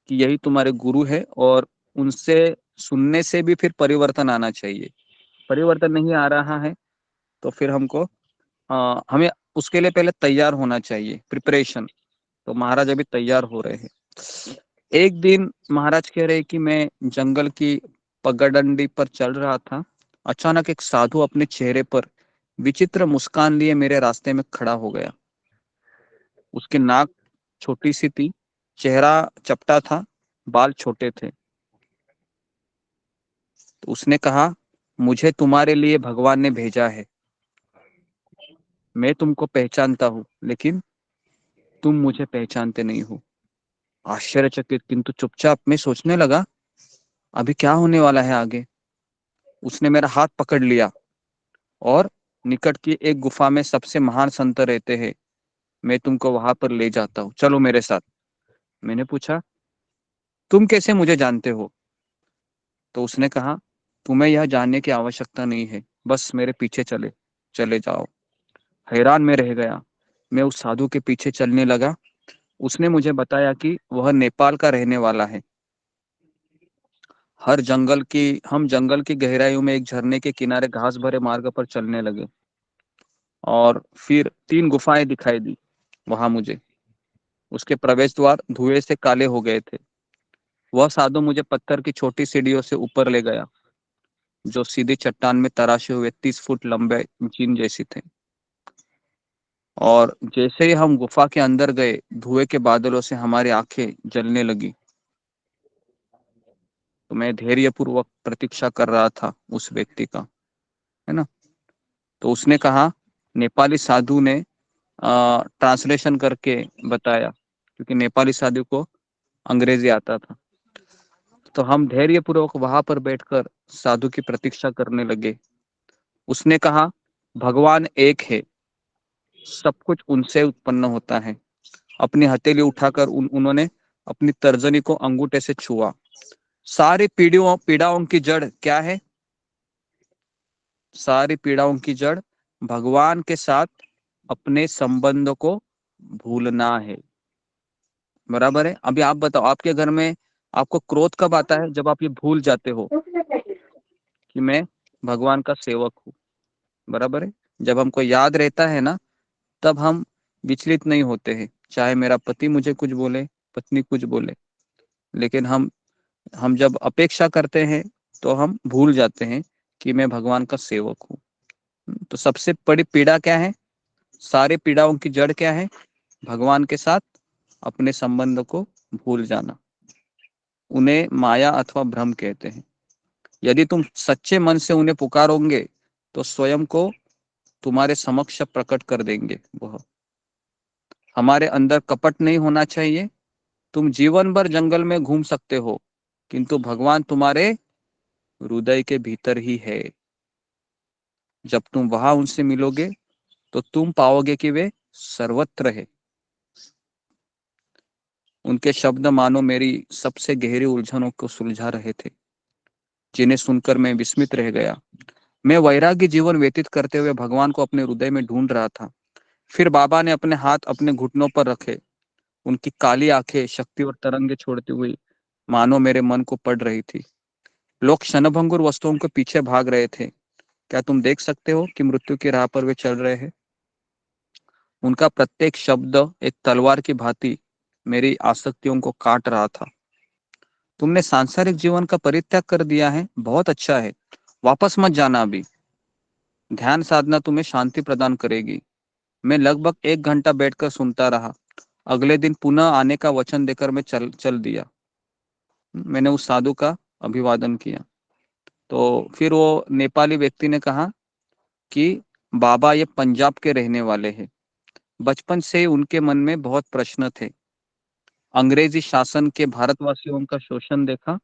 कि यही तुम्हारे गुरु है, और उनसे सुनने से भी फिर परिवर्तन आना चाहिए। परिवर्तन नहीं आ रहा है तो फिर हमें उसके लिए पहले तैयार होना चाहिए, प्रिपरेशन। तो महाराज अभी तैयार हो रहे हैं। एक दिन महाराज कह रहे कि मैं जंगल की पगडंडी पर चल रहा था। अचानक एक साधु अपने चेहरे पर विचित्र मुस्कान लिए मेरे रास्ते में खड़ा हो गया। उसकी नाक छोटी सी थी, चेहरा चपटा था, बाल छोटे थे। तो उसने कहा, मुझे तुम्हारे लिए भगवान ने भेजा है। मैं तुमको पहचानता हूँ, लेकिन तुम मुझे पहचानते नहीं हो। आश्चर्यचकित किंतु चुपचाप मैं सोचने लगा, अभी क्या होने वाला है आगे। उसने मेरा हाथ पकड़ लिया और निकट की एक गुफा में सबसे महान संत रहते हैं, मैं तुमको वहां पर ले जाता हूँ, चलो मेरे साथ। मैंने पूछा, तुम कैसे मुझे जानते हो? तो उसने कहा, तुम्हें यह जानने की आवश्यकता नहीं है, बस मेरे पीछे चले जाओ। हैरान में रह गया। मैं उस साधु के पीछे चलने लगा। उसने मुझे बताया कि वह नेपाल का रहने वाला है। हम जंगल की गहराइयों में एक झरने के किनारे घास भरे मार्ग पर चलने लगे, और फिर 3 गुफाएं दिखाई दी वहां मुझे। उसके प्रवेश द्वार धुएं से काले हो गए थे। वह साधु मुझे पत्थर की छोटी सीढ़ियों से ऊपर ले गया, जो सीधी चट्टान में तराशे हुए 30 फुट लंबे चिन्ह जैसी थे। और जैसे ही हम गुफा के अंदर गए, धुएं के बादलों से हमारी आंखें जलने लगी। तो मैं धैर्यपूर्वक प्रतीक्षा कर रहा था उस व्यक्ति का, है ना। तो उसने कहा, नेपाली साधु ने ट्रांसलेशन करके बताया, क्योंकि नेपाली साधु को अंग्रेजी आता था। तो हम धैर्यपूर्वक वहां पर बैठकर साधु की प्रतीक्षा करने लगे। उसने कहा, भगवान एक है, सब कुछ उनसे उत्पन्न होता है। अपनी हथेली उठाकर उन्होंने अपनी तर्जनी को अंगूठे से छुआ। सारी पीड़ाओं की जड़ क्या है? सारी पीड़ाओं की जड़ भगवान के साथ अपने संबंध को भूलना है। बराबर है? अभी आप बताओ, आपके घर में आपको क्रोध कब आता है? जब आप ये भूल जाते हो कि मैं भगवान का सेवक हूँ। बराबर है? जब हमको याद रहता है ना, तब हम विचलित नहीं होते हैं, चाहे मेरा पति मुझे कुछ बोले, पत्नी कुछ बोले। लेकिन हम जब अपेक्षा करते हैं तो हम भूल जाते हैं कि मैं भगवान का सेवक हूँ। तो सबसे बड़ी पीड़ा क्या है? सारी पीड़ाओं की जड़ क्या है? भगवान के साथ अपने संबंध को भूल जाना। उन्हें माया अथवा भ्रम कहते हैं। यदि तुम सच्चे मन से उन्हें पुकारोगे तो स्वयं को तुम्हारे समक्ष प्रकट कर देंगे वह। हमारे अंदर कपट नहीं होना चाहिए। तुम जीवन भर जंगल में घूम सकते हो, किंतु भगवान तुम्हारे हृदय के भीतर ही है। जब तुम वहां उनसे मिलोगे तो तुम पाओगे कि वे सर्वत्र है। उनके शब्द मानो मेरी सबसे गहरी उलझनों को सुलझा रहे थे, जिन्हें सुनकर मैं विस्मित रह गया। मैं वैराग्य जीवन व्यतीत करते हुए भगवान को अपने हृदय में ढूंढ रहा था। फिर बाबा ने अपने हाथ अपने घुटनों पर रखे। उनकी काली आंखें शक्ति और तरंगे छोड़ती हुई मानो मेरे मन को पढ़ रही थी। लोग क्षणभंगुर वस्तुओं के पीछे भाग रहे थे। क्या तुम देख सकते हो कि मृत्यु की राह पर वे चल रहे हैं? उनका प्रत्येक शब्द एक तलवार की भांति मेरी आसक्तियों को काट रहा था। तुमने सांसारिक जीवन का परित्याग कर दिया है, बहुत अच्छा है। वापस मत जाना अभी। ध्यान साधना तुम्हें शांति प्रदान करेगी। मैं लगभग 1 घंटा बैठकर सुनता रहा। अगले दिन पुनः आने का वचन देकर मैं चल दिया। मैंने उस साधु का अभिवादन किया। तो फिर वो नेपाली व्यक्ति ने कहा कि बाबा ये पंजाब के रहने वाले हैं। बचपन से ही उनके मन में बहुत प्रश्न थे। अंग्रेजी शासन के भारतवासियों का शोषण देखा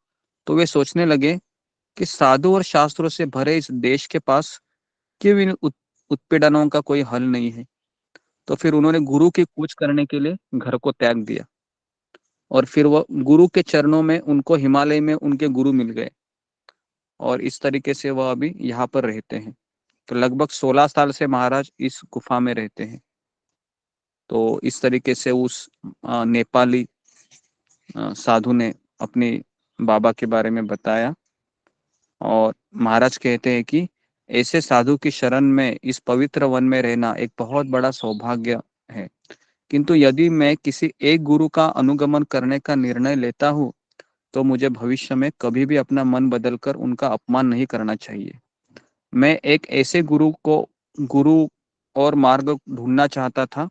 तो वे सोचने लगे कि साधु और शास्त्रों से भरे इस देश के पास क्यों इन उत्पीड़नों का कोई हल नहीं है। तो फिर उन्होंने गुरु की खोज करने के लिए घर को त्याग दिया और फिर वह गुरु के चरणों में, उनको हिमालय में उनके गुरु मिल गए और इस तरीके से वह अभी यहाँ पर रहते हैं। तो लगभग 16 साल से महाराज इस गुफा में रहते हैं। तो इस तरीके से उस नेपाली साधु ने अपने बाबा के बारे में बताया और महाराज कहते हैं कि ऐसे साधु की शरण में इस पवित्र वन में रहना एक बहुत बड़ा सौभाग्य है। किंतु यदि मैं किसी एक गुरु का अनुगमन करने का निर्णय लेता हूँ तो मुझे भविष्य में कभी भी अपना मन बदलकर उनका अपमान नहीं करना चाहिए। मैं एक ऐसे गुरु और मार्ग ढूंढना चाहता था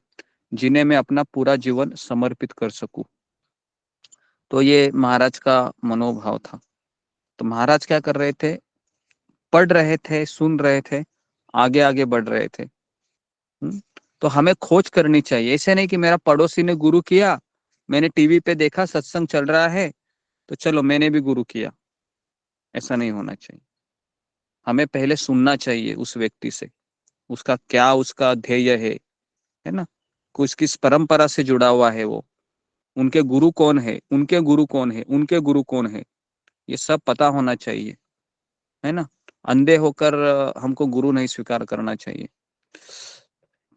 जिन्हें मैं अपना पूरा जीवन समर्पित कर सकूं। तो ये महाराज का मनोभाव था। तो महाराज क्या कर रहे थे? पढ़ रहे थे, सुन रहे थे, आगे आगे बढ़ रहे थे। तो हमें खोज करनी चाहिए। ऐसे नहीं कि मेरा पड़ोसी ने गुरु किया, मैंने टीवी पे देखा सत्संग चल रहा है तो चलो मैंने भी गुरु किया। ऐसा नहीं होना चाहिए। हमें पहले सुनना चाहिए उस व्यक्ति से, उसका क्या उसका ध्येय है ना, कुछ किस परंपरा से जुड़ा हुआ है वो, उनके गुरु कौन है, उनके गुरु कौन है, उनके गुरु कौन है, ये सब पता होना चाहिए, है ना। अंधे होकर हमको गुरु नहीं स्वीकार करना चाहिए।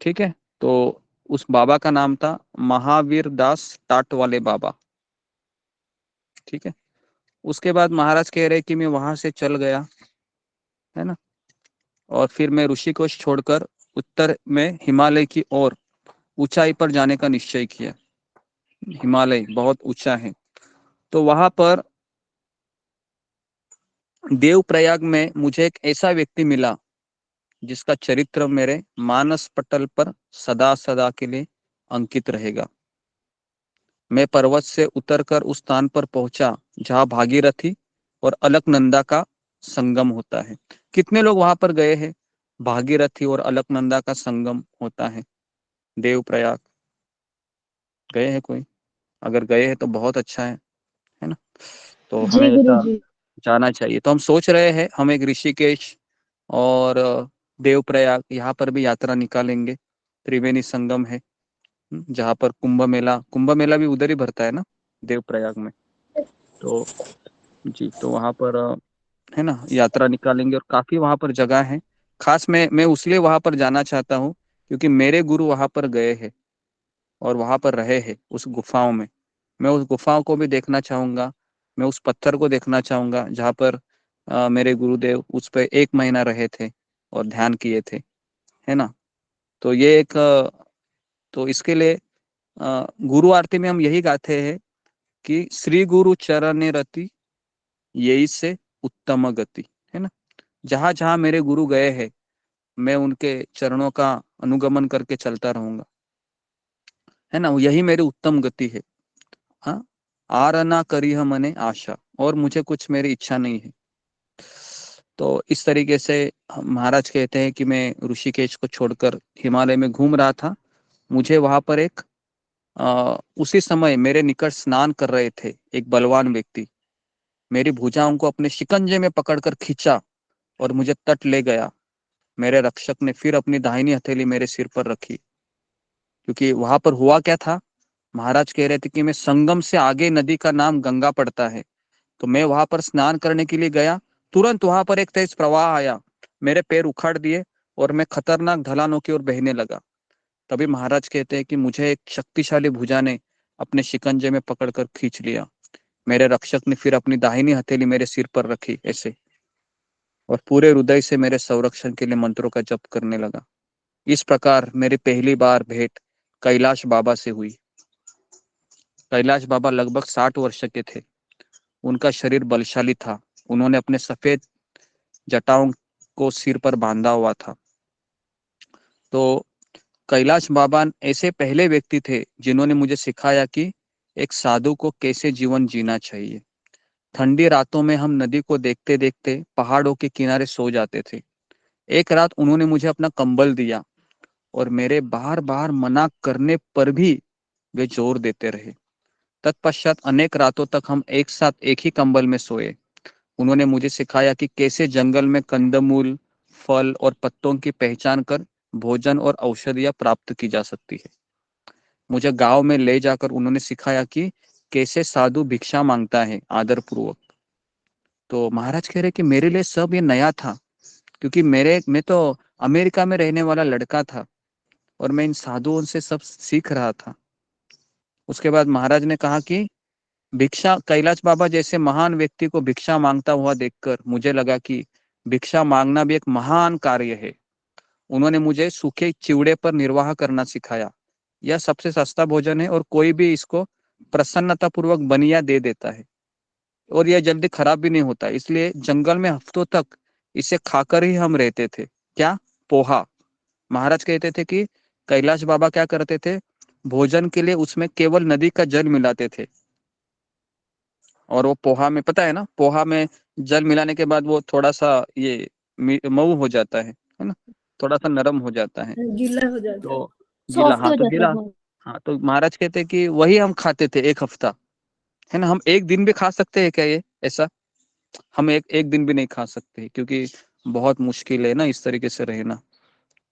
ठीक है। तो उस बाबा का नाम था महावीर दास टाट वाले बाबा। ठीक है। उसके बाद महाराज कह रहे कि मैं वहां से चल गया, है ना, और फिर मैं ऋषिकेश छोड़कर उत्तर में हिमालय की ओर ऊंचाई पर जाने का निश्चय किया। हिमालय बहुत ऊंचा है। तो वहां पर देवप्रयाग में मुझे एक ऐसा व्यक्ति मिला जिसका चरित्र मेरे मानस पटल पर सदा सदा के लिए अंकित रहेगा। मैं पर्वत से उतरकर उस स्थान पर पहुंचा जहां भागीरथी और अलकनंदा का संगम होता है। कितने लोग वहां पर गए हैं? भागीरथी और अलकनंदा का संगम होता है देवप्रयाग। गए हैं कोई? अगर गए हैं तो बहुत अच्छा है ना। तो हमें ऐसा जाना चाहिए। तो हम सोच रहे हैं हम एक ऋषिकेश और देवप्रयाग यहाँ पर भी यात्रा निकालेंगे। त्रिवेणी संगम है जहाँ पर कुंभ मेला भी उधर ही भरता है ना, देवप्रयाग में। तो जी, तो वहाँ पर है ना यात्रा निकालेंगे और काफी वहाँ पर जगह है। खास मैं उसलिए वहाँ पर जाना चाहता हूँ क्योंकि मेरे गुरु वहाँ पर गए हैं और वहाँ पर रहे हैं उस गुफाओं में। मैं उस गुफाओं को भी देखना चाहूंगा। मैं उस पत्थर को देखना चाहूंगा जहाँ पर मेरे गुरुदेव उस पर 1 महीना रहे थे और ध्यान किए थे, है ना। तो ये एक तो इसके लिए गुरु आरती में हम यही गाते हैं कि श्री गुरु चरण रति यही से उत्तम गति, है ना। जहां जहां मेरे गुरु गए हैं मैं उनके चरणों का अनुगमन करके चलता रहूंगा, है ना, यही मेरी उत्तम गति है। हाँ, आर ना करी है मने आशा, और मुझे कुछ मेरी इच्छा नहीं है। तो इस तरीके से महाराज कहते हैं कि मैं ऋषिकेश को छोड़कर हिमालय में घूम रहा था। मुझे वहां पर उसी समय मेरे निकट स्नान कर रहे थे एक बलवान व्यक्ति मेरी भुजाओं को अपने शिकंजे में पकड़कर खींचा और मुझे तट ले गया। मेरे रक्षक ने फिर अपनी दाहिनी हथेली मेरे सिर पर रखी। क्योंकि वहां पर हुआ क्या था, महाराज कह रहे थे कि मैं संगम से आगे नदी का नाम गंगा पड़ता है, तो मैं वहां पर स्नान करने के लिए गया। तुरंत वहां पर एक तेज प्रवाह आया, मेरे पैर उखाड़ दिए और मैं खतरनाक ढलानों की ओर बहने लगा। तभी महाराज कहते हैं कि मुझे एक शक्तिशाली भुजा ने अपने शिकंजे में पकड़कर खींच लिया। मेरे रक्षक ने फिर अपनी दाहिनी हथेली मेरे सिर पर रखी ऐसे, और पूरे हृदय से मेरे संरक्षण के लिए मंत्रों का जप करने लगा। इस प्रकार मेरी पहली बार भेंट कैलाश बाबा से हुई। कैलाश बाबा लगभग 60 वर्ष के थे। उनका शरीर बलशाली था। उन्होंने अपने सफेद जटाओं को सिर पर बांधा हुआ था। तो कैलाश बाबा ऐसे पहले व्यक्ति थे जिन्होंने मुझे सिखाया कि एक साधु को कैसे जीवन जीना चाहिए। ठंडी रातों में हम नदी को देखते देखते पहाड़ों के किनारे सो जाते थे। एक रात उन्होंने मुझे अपना कंबल दिया और मेरे बार बार मना करने पर भी वे जोर देते रहे। तत्पश्चात अनेक रातों तक हम एक साथ एक ही कंबल में सोए। उन्होंने मुझे सिखाया कि कैसे जंगल में कंदमूल, फल और पत्तों की पहचान कर भोजन और औषधियां प्राप्त की जा सकती है। मुझे गांव में ले जाकर उन्होंने सिखाया कि कैसे साधु भिक्षा मांगता है आदर पूर्वक। तो महाराज कह रहे कि मेरे लिए सब ये नया था, क्योंकि मैं तो अमेरिका में रहने वाला लड़का था और मैं इन साधुओं से सब सीख रहा था। उसके बाद महाराज ने कहा कि भिक्षा, कैलाश बाबा जैसे महान व्यक्ति को भिक्षा मांगता हुआ देखकर मुझे लगा कि भिक्षा मांगना भी एक महान कार्य है। उन्होंने मुझे सूखे चिवड़े पर निर्वाह करना सिखाया। यह सबसे सस्ता भोजन है और कोई भी इसको प्रसन्नता पूर्वक बनिया दे देता है, और यह जल्दी खराब भी नहीं होता। इसलिए जंगल में हफ्तों तक इसे खाकर ही हम रहते थे। क्या? पोहा। महाराज कहते थे कि कैलाश बाबा क्या करते थे, भोजन के लिए उसमें केवल नदी का जल मिलाते थे, और वो पोहा में, पता है ना, पोहा में जल मिलाने के बाद वो थोड़ा सा ये मऊ हो जाता है ना, थोड़ा सा नरम हो जाता है, गीला हो जाता है, तो गीला, सॉफ्ट हाँ हो तो जाता गीला, है बहुत। हाँ तो महाराज कहते हैं कि वही हम खाते थे एक हफ्ता, है ना। हम एक दिन भी खा सकते हैं क्या ये ऐसा? हम एक दिन भी नहीं खा सकते, क्योंकि बहुत मुश्किल है ना इस तरीके से रहना।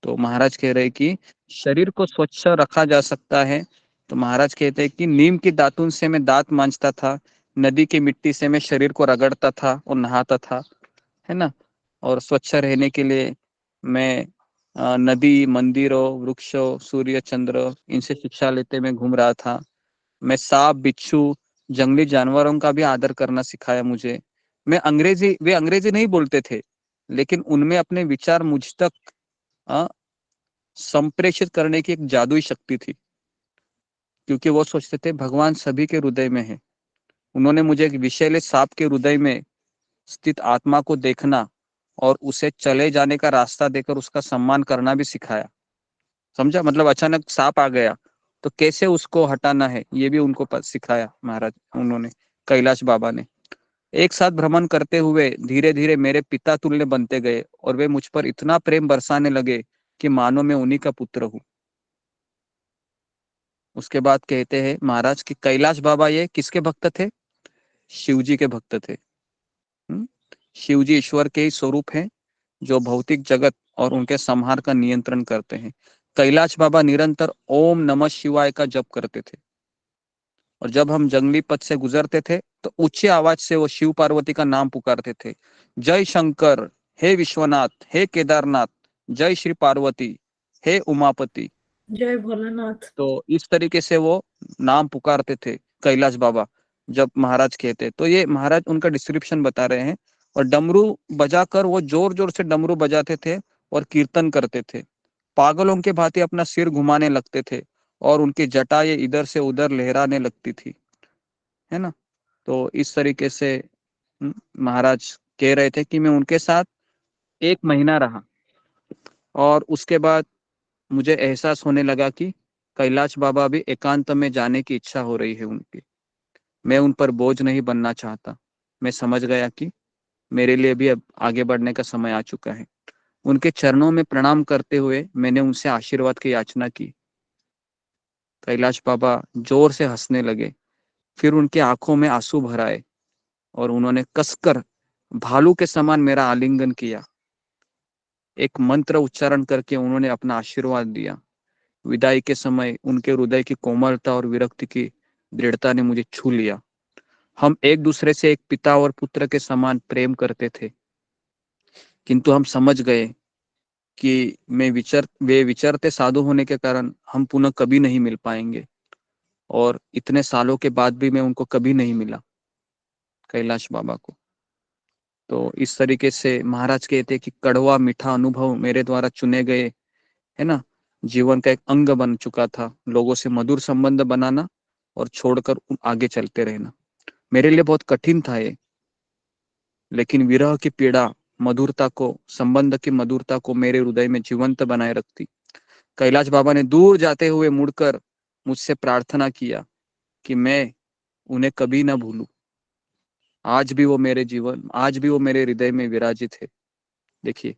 तो महाराज कह रहे हैं कि शरीर को स्वच्छ रखा जा सकता है। तो महाराज कहते हैं कि नीम की दातुन से मैं दांत मांजता था, नदी की मिट्टी से मैं शरीर को रगड़ता था और नहाता था, है ना। और स्वच्छ रहने के लिए मैं नदी, मंदिरों, वृक्षों, सूर्य, चंद्र, इनसे शिक्षा लेते मैं घूम रहा था। मैं सांप, बिच्छू, जंगली जानवरों का भी आदर करना सिखाया मुझे। वे अंग्रेजी नहीं बोलते थे, लेकिन उनमें अपने विचार मुझ तक संप्रेषित करने की एक जादुई शक्ति थी, क्योंकि वो सोचते थे भगवान सभी के हृदय में है। उन्होंने मुझे एक विषैले सांप के हृदय में स्थित आत्मा को देखना और उसे चले जाने का रास्ता देकर उसका सम्मान करना भी सिखाया। समझा? मतलब अचानक सांप आ गया तो कैसे उसको हटाना है, ये भी उनको सिखाया महाराज उन्होंने, कैलाश बाबा ने। एक साथ भ्रमण करते हुए धीरे धीरे मेरे पिता तुल्य बनते गए और वे मुझ पर इतना प्रेम बरसाने लगे कि मानो मैं उन्हीं का पुत्र हूँ। उसके बाद कहते हैं महाराज कि कैलाश बाबा ये किसके भक्त थे? शिव जी के भक्त थे। शिव जी ईश्वर के ही स्वरूप हैं, जो भौतिक जगत और उनके संहार का नियंत्रण करते हैं। कैलाश बाबा निरंतर ओम नमः शिवाय का जप करते थे, और जब हम जंगली पथ से गुजरते थे तो ऊंची आवाज से वो शिव पार्वती का नाम पुकारते थे। जय शंकर, हे विश्वनाथ, हे केदारनाथ, जय श्री पार्वती, हे उमापति। जय भोलेनाथ। तो इस तरीके से वो नाम पुकारते थे कैलाश बाबा जब महाराज कहते। तो ये महाराज उनका डिस्क्रिप्शन बता रहे हैं। और डमरू बजाकर वो जोर जोर से डमरू बजाते थे और कीर्तन करते थे। पागलों के भांति अपना सिर घुमाने लगते थे और उनकी जटाएं इधर से उधर लहराने लगती थी, है ना। तो इस तरीके से महाराज कह रहे थे कि मैं उनके साथ 1 महीना रहा, और उसके बाद मुझे एहसास होने लगा कि कैलाश बाबा भी एकांत में जाने की इच्छा हो रही है उनकी। मैं उन पर बोझ नहीं बनना चाहता। मैं समझ गया कि मेरे लिए भी अब आगे बढ़ने का समय आ चुका है। उनके चरणों में प्रणाम करते हुए मैंने उनसे आशीर्वाद की याचना की। कैलाश बाबा जोर से हंसने लगे, फिर उनकी आंखों में आंसू भर आए और उन्होंने कसकर भालू के समान मेरा आलिंगन किया। एक मंत्र उच्चारण करके उन्होंने अपना आशीर्वाद दिया। विदाई के समय उनके हृदय की कोमलता और विरक्ति की दृढ़ता ने मुझे छू लिया। हम एक दूसरे से एक पिता और पुत्र के समान प्रेम करते थे, किंतु हम समझ गए कि वे विचरते साधु होने के कारण हम पुनः कभी नहीं मिल पाएंगे, और इतने सालों के बाद भी मैं उनको कभी नहीं मिला, कैलाश बाबा को। तो इस तरीके से महाराज कहते कि कड़वा मीठा अनुभव मेरे द्वारा चुने गए, है ना, जीवन का एक अंग बन चुका था। लोगों से मधुर संबंध बनाना और छोड़कर आगे चलते रहना मेरे लिए बहुत कठिन था ये, लेकिन विरह की पीड़ा मधुरता को, संबंध की मधुरता को मेरे हृदय में जीवंत बनाए रखती। कैलाश बाबा ने दूर जाते हुए मुड़कर मुझसे प्रार्थना किया कि मैं उन्हें कभी ना भूलूं। आज भी वो मेरे हृदय में विराजित है। देखिए,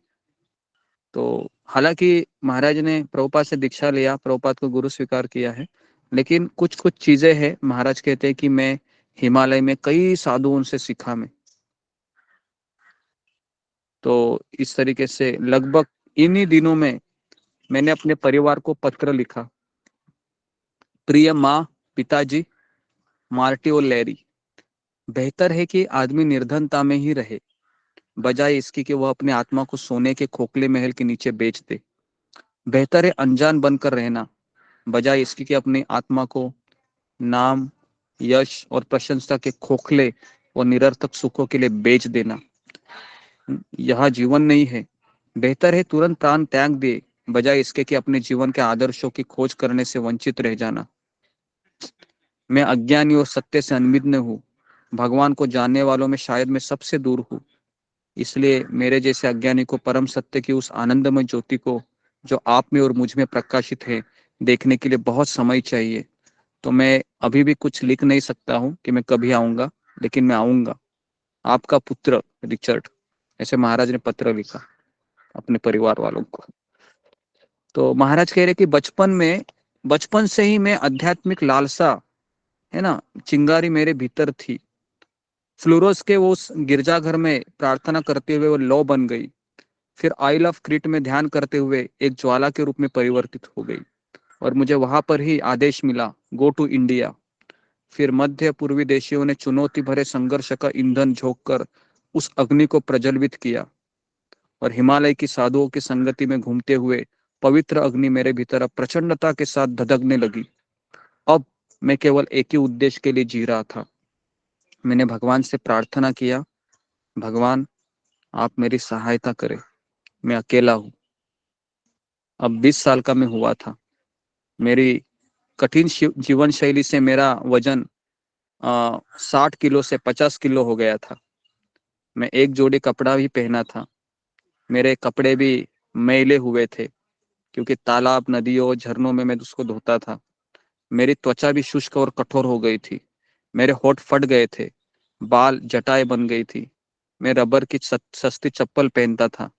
तो हालांकि महाराज ने प्रभुपाद से दीक्षा लिया, प्रभुपाद को गुरु स्वीकार किया है, लेकिन कुछ कुछ चीजें हैं। महाराज कहते हैं कि मैं हिमालय में कई साधुओं से सीखा मैं। तो इस तरीके से लगभग इन्हीं दिनों में मैंने अपने परिवार को पत्र लिखा। प्रिय माँ, पिताजी, मार्टी और लैरी, बेहतर है कि आदमी निर्धनता में ही रहे, बजाय इसकी कि वह अपने आत्मा को सोने के खोखले महल के नीचे बेच दे। बेहतर है अनजान बनकर रहना, बजाय इसकी कि अपनी आत्मा को नाम, यश और प्रशंसा के खोखले और निरर्थक सुखों के लिए बेच देना। यह जीवन नहीं है। बेहतर है तुरंत प्राण त्याग दे, बजाय इसके कि अपने जीवन के आदर्शों की खोज करने से वंचित रह जाना। मैं अज्ञानी और सत्य से अनभिज्ञ हूँ। भगवान को जानने वालों में शायद मैं सबसे दूर हूँ। इसलिए मेरे जैसे अज्ञानी को परम सत्य की उस आनंदमय ज्योति को जो आप में और मुझ में प्रकाशित है, देखने के लिए बहुत समय चाहिए। तो मैं अभी भी कुछ लिख नहीं सकता हूँ कि मैं कभी आऊंगा, लेकिन मैं आऊंगा। आपका पुत्र रिचर्ड। ऐसे महाराज ने पत्र लिखा अपने परिवार वालों को। तो महाराज कह रहे कि बचपन से ही मैं आध्यात्मिक लालसा, है ना, चिंगारी मेरे भीतर थी। फ्लोरोस के वो उस गिरजाघर में प्रार्थना करते हुए वो लौ बन गई। फिर आइल ऑफ क्रीट में ध्यान करते हुए एक ज्वाला के रूप में परिवर्तित हो गई, और मुझे वहां पर ही आदेश मिला, गो टू इंडिया। फिर मध्य पूर्वी देशियों ने चुनौती भरे संघर्ष का ईंधन झोंककर उस अग्नि को प्रज्वलित किया, और हिमालय की साधुओं की संगति में घूमते हुए पवित्र अग्नि मेरे भीतर प्रचंडता के साथ धधकने लगी। अब मैं केवल एक ही उद्देश्य के लिए जी रहा था। मैंने भगवान से प्रार्थना किया, भगवान आप मेरी सहायता करें, मैं अकेला हूं। अब 20 साल का मैं हुआ था। मेरी कठिन जीवन शैली से मेरा वजन 60 किलो से 50 किलो हो गया था। मैं एक जोड़ी कपड़ा भी पहना था। मेरे कपड़े भी मैले हुए थे, क्योंकि तालाब, नदियों और झरनों में मैं उसको धोता था। मेरी त्वचा भी शुष्क और कठोर हो गई थी। मेरे होठ फट गए थे, बाल जटाएं बन गई थी। मैं रबर की सस्ती चप्पल पहनता था।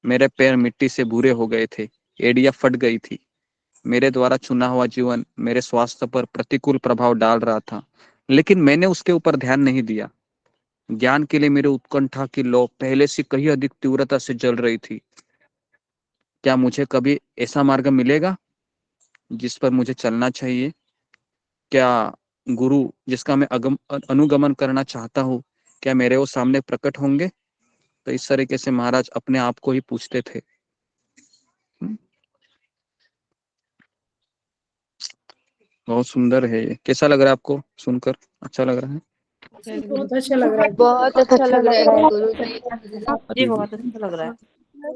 मेरे पैर मिट्टी से भूरे हो गए थे, एड़ियां फट गई थी। मेरे द्वारा चुना हुआ जीवन मेरे स्वास्थ्य पर प्रतिकूल प्रभाव डाल रहा था, लेकिन मैंने उसके ऊपर ध्यान नहीं दिया। ज्ञान के लिए मेरे उत्कंठा की लौ पहले से कहीं अधिक तीव्रता से जल रही थी। क्या मुझे कभी ऐसा मार्ग मिलेगा जिस पर मुझे चलना चाहिए? क्या गुरु जिसका मैं अनुगमन करना चाहता हूँ, क्या मेरे वो सामने प्रकट होंगे? तो इस तरीके से महाराज अपने आप को ही पूछते थे। बहुत सुंदर है ये। कैसा लग रहा है आपको सुनकर? अच्छा लग रहा है? बहुत अच्छा लग रहा है। बहुत अच्छा लग रहा है गुरु जी। जी बहुत अच्छा लग रहा है।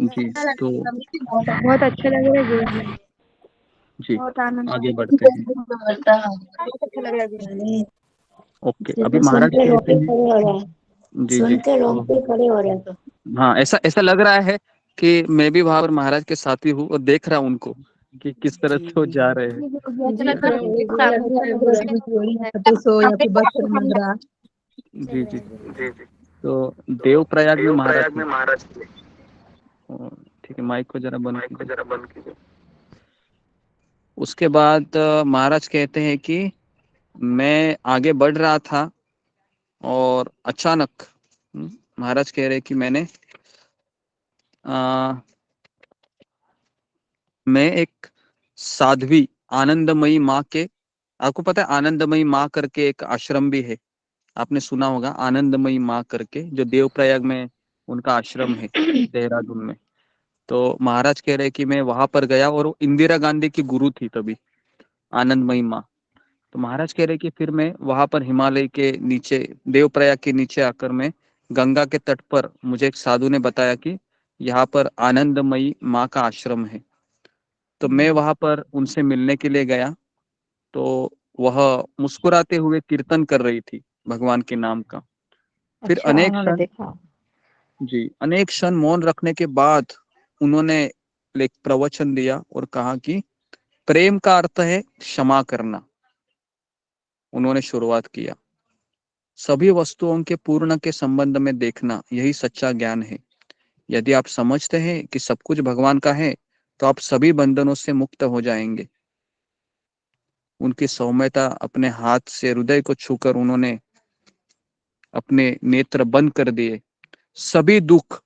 जी, तो बहुत अच्छा लग रहा है गुरु जी। जी बहुत आनंद आगे बढ़ते हैं। बहुत अच्छा लग रहा है गुरु जी। ओके, अभी महाराज कहते हैं, जी जी, हाँ, ऐसा लग रहा है कि मैं भी वहां पर महाराज के साथी हूँ और देख रहा हूँ उनको, कि किस तरह से वो जा रहे हैं। जी जी जी। तो देवप्रयाग में महाराज थे। ठीक है, माइक को जरा बंद कीजिए। उसके बाद महाराज कहते हैं कि मैं आगे बढ़ रहा था और अचानक महाराज कह रहे हैं कि मैं एक साध्वी आनंदमयी माँ के, आपको पता है आनंदमयी माँ करके एक आश्रम भी है, आपने सुना होगा आनंदमयी माँ करके, जो देवप्रयाग में उनका आश्रम है देहरादून में। तो महाराज कह रहे हैं कि मैं वहां पर गया और वो इंदिरा गांधी की गुरु थी तभी, आनंदमयी माँ। तो महाराज कह रहे कि फिर मैं वहां पर हिमालय के नीचे, देवप्रयाग के नीचे आकर मैं गंगा के तट पर, मुझे एक साधु ने बताया कि यहाँ पर आनंदमयी माँ का आश्रम है। तो मैं वहां पर उनसे मिलने के लिए गया, तो वह मुस्कुराते हुए कीर्तन कर रही थी भगवान के नाम का। फिर अच्छा, अनेक उन्होंने क्षण, देखा। जी, अनेक क्षण मौन रखने के बाद उन्होंने एक प्रवचन दिया और कहा कि प्रेम का अर्थ है क्षमा करना। उन्होंने शुरुआत किया, सभी वस्तुओं के पूर्ण के संबंध में देखना, यही सच्चा ज्ञान है। यदि आप समझते हैं कि सब कुछ भगवान का है, तो आप सभी बंधनों से मुक्त हो जाएंगे। उनकी सौम्यता, अपने हाथ से हृदय को छूकर उन्होंने अपने नेत्र बंद कर दिए। सभी दुख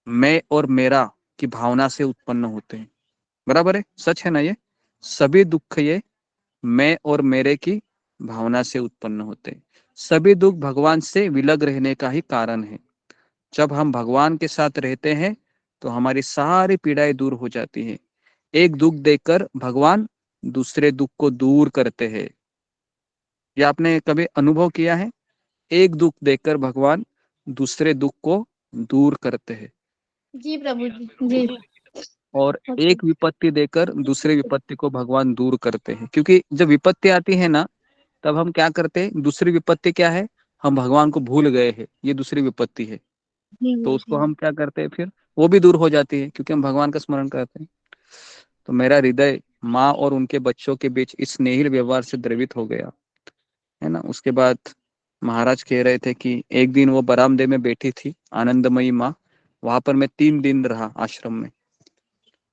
मैं और मेरा की भावना से उत्पन्न होते हैं। बराबर है, सच है ना ये? सभी दुख ये मैं और मेरे की भावना से उत्पन्न होते हैं। सभी दुख भगवान से विलग रहने का ही कारण है। जब हम भगवान के साथ रहते हैं तो हमारी सारी पीड़ाएं दूर हो जाती हैं। एक दुख देकर भगवान दूसरे दुख को दूर करते हैं। ये आपने कभी अनुभव किया है? एक दुख देकर भगवान दूसरे दुख को दूर करते हैं। जी प्रभु जी। जी। और एक विपत्ति देकर दूसरे विपत्ति को भगवान दूर करते हैं। क्योंकि जब विपत्ति आती है ना, तब हम क्या करते हैं? दूसरी विपत्ति क्या है? हम भगवान को भूल गए हैं, ये दूसरी विपत्ति है। तो उसको हम क्या करते हैं? फिर वो भी दूर हो जाती है क्योंकि हम भगवान का स्मरण करते हैं। तो मेरा हृदय माँ और उनके बच्चों के बीच इस स्नेहिल व्यवहार से द्रवित हो गया, है ना। उसके बाद महाराज कह रहे थे कि एक दिन वो बरामदे में बैठी थी, आनंदमयी माँ। वहां पर मैं 3 दिन रहा आश्रम में,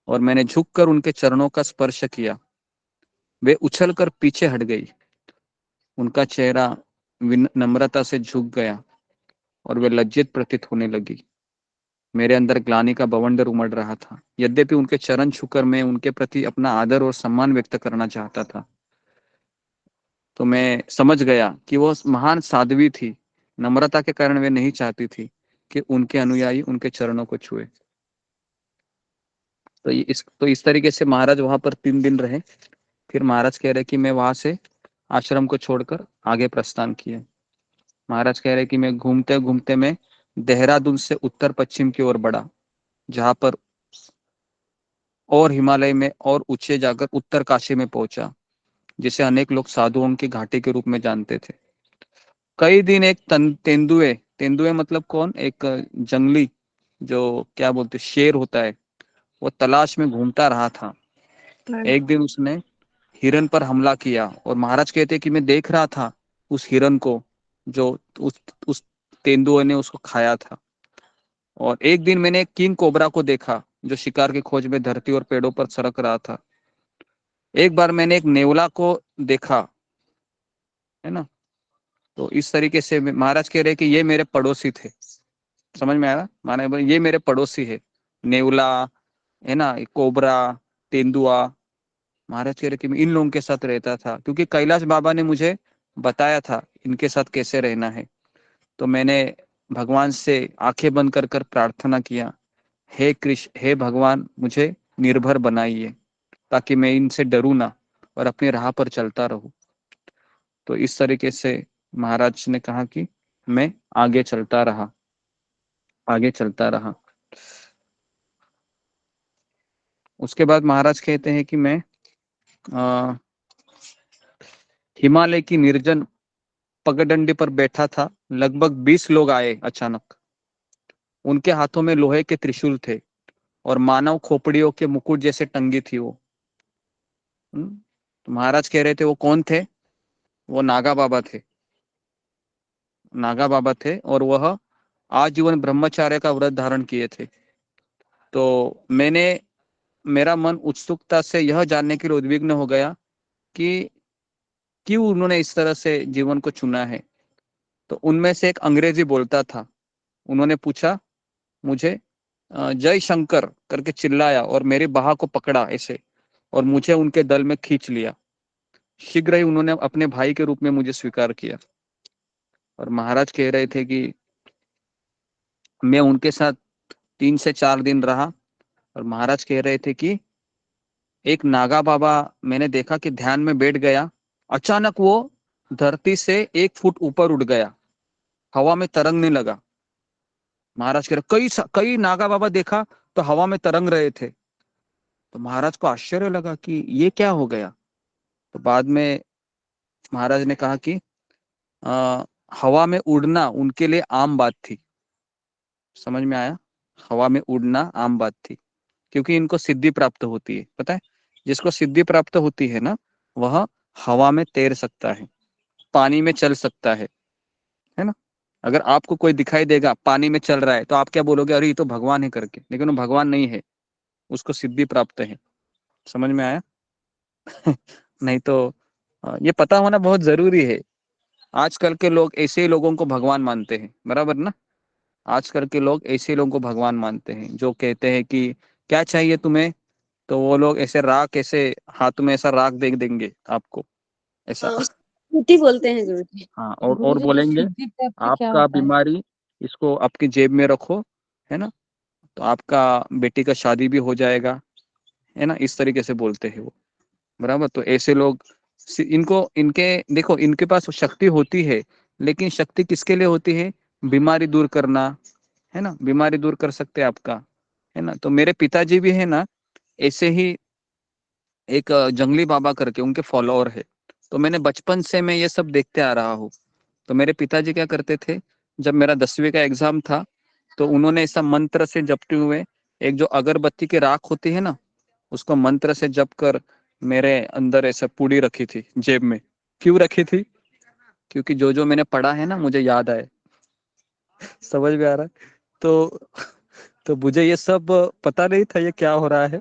और मैंने झुककर उनके चरणों का स्पर्श किया। वे उछलकर पीछे हट गई। उनका चेहरा नम्रता से झुक गया और वे लज्जित प्रतीत होने लगी। मेरे अंदर ग्लानि का बवंडर उमड़ रहा था। यद्यपि उनके चरण छूकर मैं उनके प्रति अपना आदर और सम्मान व्यक्त करना चाहता था, तो मैं समझ गया कि वो महान साध्वी थी। नम्रता के कारण वे नहीं चाहती थी कि उनके अनुयायी उनके चरणों को छुए। तो इस तरीके से महाराज वहां पर 3 दिन रहे। फिर महाराज कह रहे कि मैं वहां से आश्रम को छोड़कर आगे प्रस्थान किया। महाराज कह रहे कि मैं घूमते घूमते मैं देहरादून से उत्तर पश्चिम की ओर बढ़ा, जहां पर और हिमालय में और ऊंचे जाकर उत्तर काशी में पहुंचा, जिसे अनेक लोग साधुओं की घाटी के रूप में जानते थे। कई दिन एक तेंदुए, तेंदुए मतलब कौन? एक जंगली, जो क्या बोलते, शेर होता है, वो तलाश में घूमता रहा था। एक दिन उसने हिरन पर हमला किया, और महाराज कहते कि मैं देख रहा था उस हिरन को, जो उस तेंदुए ने उसको खाया था। और एक दिन मैंने एक किंग कोबरा को देखा, जो शिकार की खोज में धरती और पेड़ों पर सरक रहा था। एक बार मैंने एक नेवला को देखा, है ना। तो इस तरीके से महाराज कह रहे कि ये मेरे पड़ोसी थे। समझ में आया? माने ये मेरे पड़ोसी है, नेवला, है ना, कोबरा, तेंदुआ। महाराज कह रहे कि मैं इन लोगों के साथ रहता था, क्योंकि कैलाश बाबा ने मुझे बताया था इनके साथ कैसे रहना है। तो मैंने भगवान से आंखें बंद कर कर प्रार्थना किया, हे कृष्ण, हे भगवान, मुझे निर्भर बनाइए ताकि मैं इनसे डरूं ना और अपनी राह पर चलता रहूं। तो इस तरीके से महाराज ने कहा कि मैं आगे चलता रहा, आगे चलता रहा। उसके बाद महाराज कहते हैं कि मैं हिमालय की निर्जन पगडंडी पर बैठा था। लगभग 20 लोग आए अचानक। उनके हाथों में लोहे के त्रिशूल थे और मानव खोपड़ियों के मुकुट जैसे टंगी थी वो। तो महाराज कह रहे थे वो कौन थे? वो नागा बाबा थे। नागा बाबा थे और वह आजीवन ब्रह्मचार्य का व्रत धारण किए थे। तो मेरा मन उत्सुकता से यह जानने के लिए उद्विग्न हो गया कि क्यों उन्होंने इस तरह से जीवन को चुना है। तो उनमें से एक अंग्रेजी बोलता था। उन्होंने पूछा मुझे, जय शंकर करके चिल्लाया और मेरी बाह को पकड़ा ऐसे और मुझे उनके दल में खींच लिया। शीघ्र ही उन्होंने अपने भाई के रूप में मुझे स्वीकार किया। और महाराज कह रहे थे कि मैं उनके साथ 3 से 4 दिन रहा और महाराज कह रहे थे कि एक नागा बाबा मैंने देखा कि ध्यान में बैठ गया, अचानक वो धरती से 1 फुट ऊपर उड़ गया, हवा में तरंगने लगा। महाराज कह रहे कई नागा बाबा देखा तो हवा में तरंग रहे थे। तो महाराज को आश्चर्य लगा कि ये क्या हो गया। तो बाद में महाराज ने कहा कि हवा में उड़ना उनके लिए आम बात थी। समझ में आया? हवा में उड़ना आम बात थी क्योंकि इनको सिद्धि प्राप्त होती है। पता है, जिसको सिद्धि प्राप्त होती है ना, वह हवा में तैर सकता है, पानी में चल सकता है ना। अगर आपको कोई दिखाई देगा पानी में चल रहा है तो आप क्या बोलोगे? अरे ये तो भगवान है करके। लेकिन वो भगवान नहीं है, उसको सिद्धि प्राप्त है। समझ में आया? नहीं तो ये पता होना बहुत जरूरी है। आजकल के लोग ऐसे ही लोगों को भगवान मानते हैं, बराबर ना? आजकल के लोग ऐसे लोगों को भगवान मानते हैं जो कहते हैं कि क्या चाहिए तुम्हें, तो वो लोग ऐसे राख, ऐसे हाथ में ऐसा राख दे देंगे आपको ऐसा। झूठी बोलते हैं गुरुजी। हाँ, और बोलेंगे आपका बीमारी इसको आपकी जेब में रखो, है ना, तो आपका बेटी का शादी भी हो जाएगा, है ना। इस तरीके से बोलते हैं वो, बराबर। तो ऐसे लोग देखो इनके पास शक्ति होती है, लेकिन शक्ति किसके लिए होती है? बीमारी दूर करना, है ना। बीमारी दूर कर सकते हैं आपका, है ना। तो मेरे पिताजी भी है ना ऐसे ही एक जंगली बाबा करके उनके फॉलोअर है। तो मैंने बचपन से मैं ये सब देखते आ रहा हूँ। तो मेरे पिताजी क्या करते थे, जब मेरा 10वीं का एग्जाम था तो उन्होंने ऐसा मंत्र से जपते हुए एक जो अगरबत्ती की राख होती है ना, उसको मंत्र से जप कर मेरे अंदर ऐसा पूड़ी रखी थी जेब में। क्यों रखी थी? क्योंकि जो मैंने पढ़ा है ना मुझे याद आए। समझ में आ रहा है? तो मुझे ये सब पता नहीं था ये क्या हो रहा है,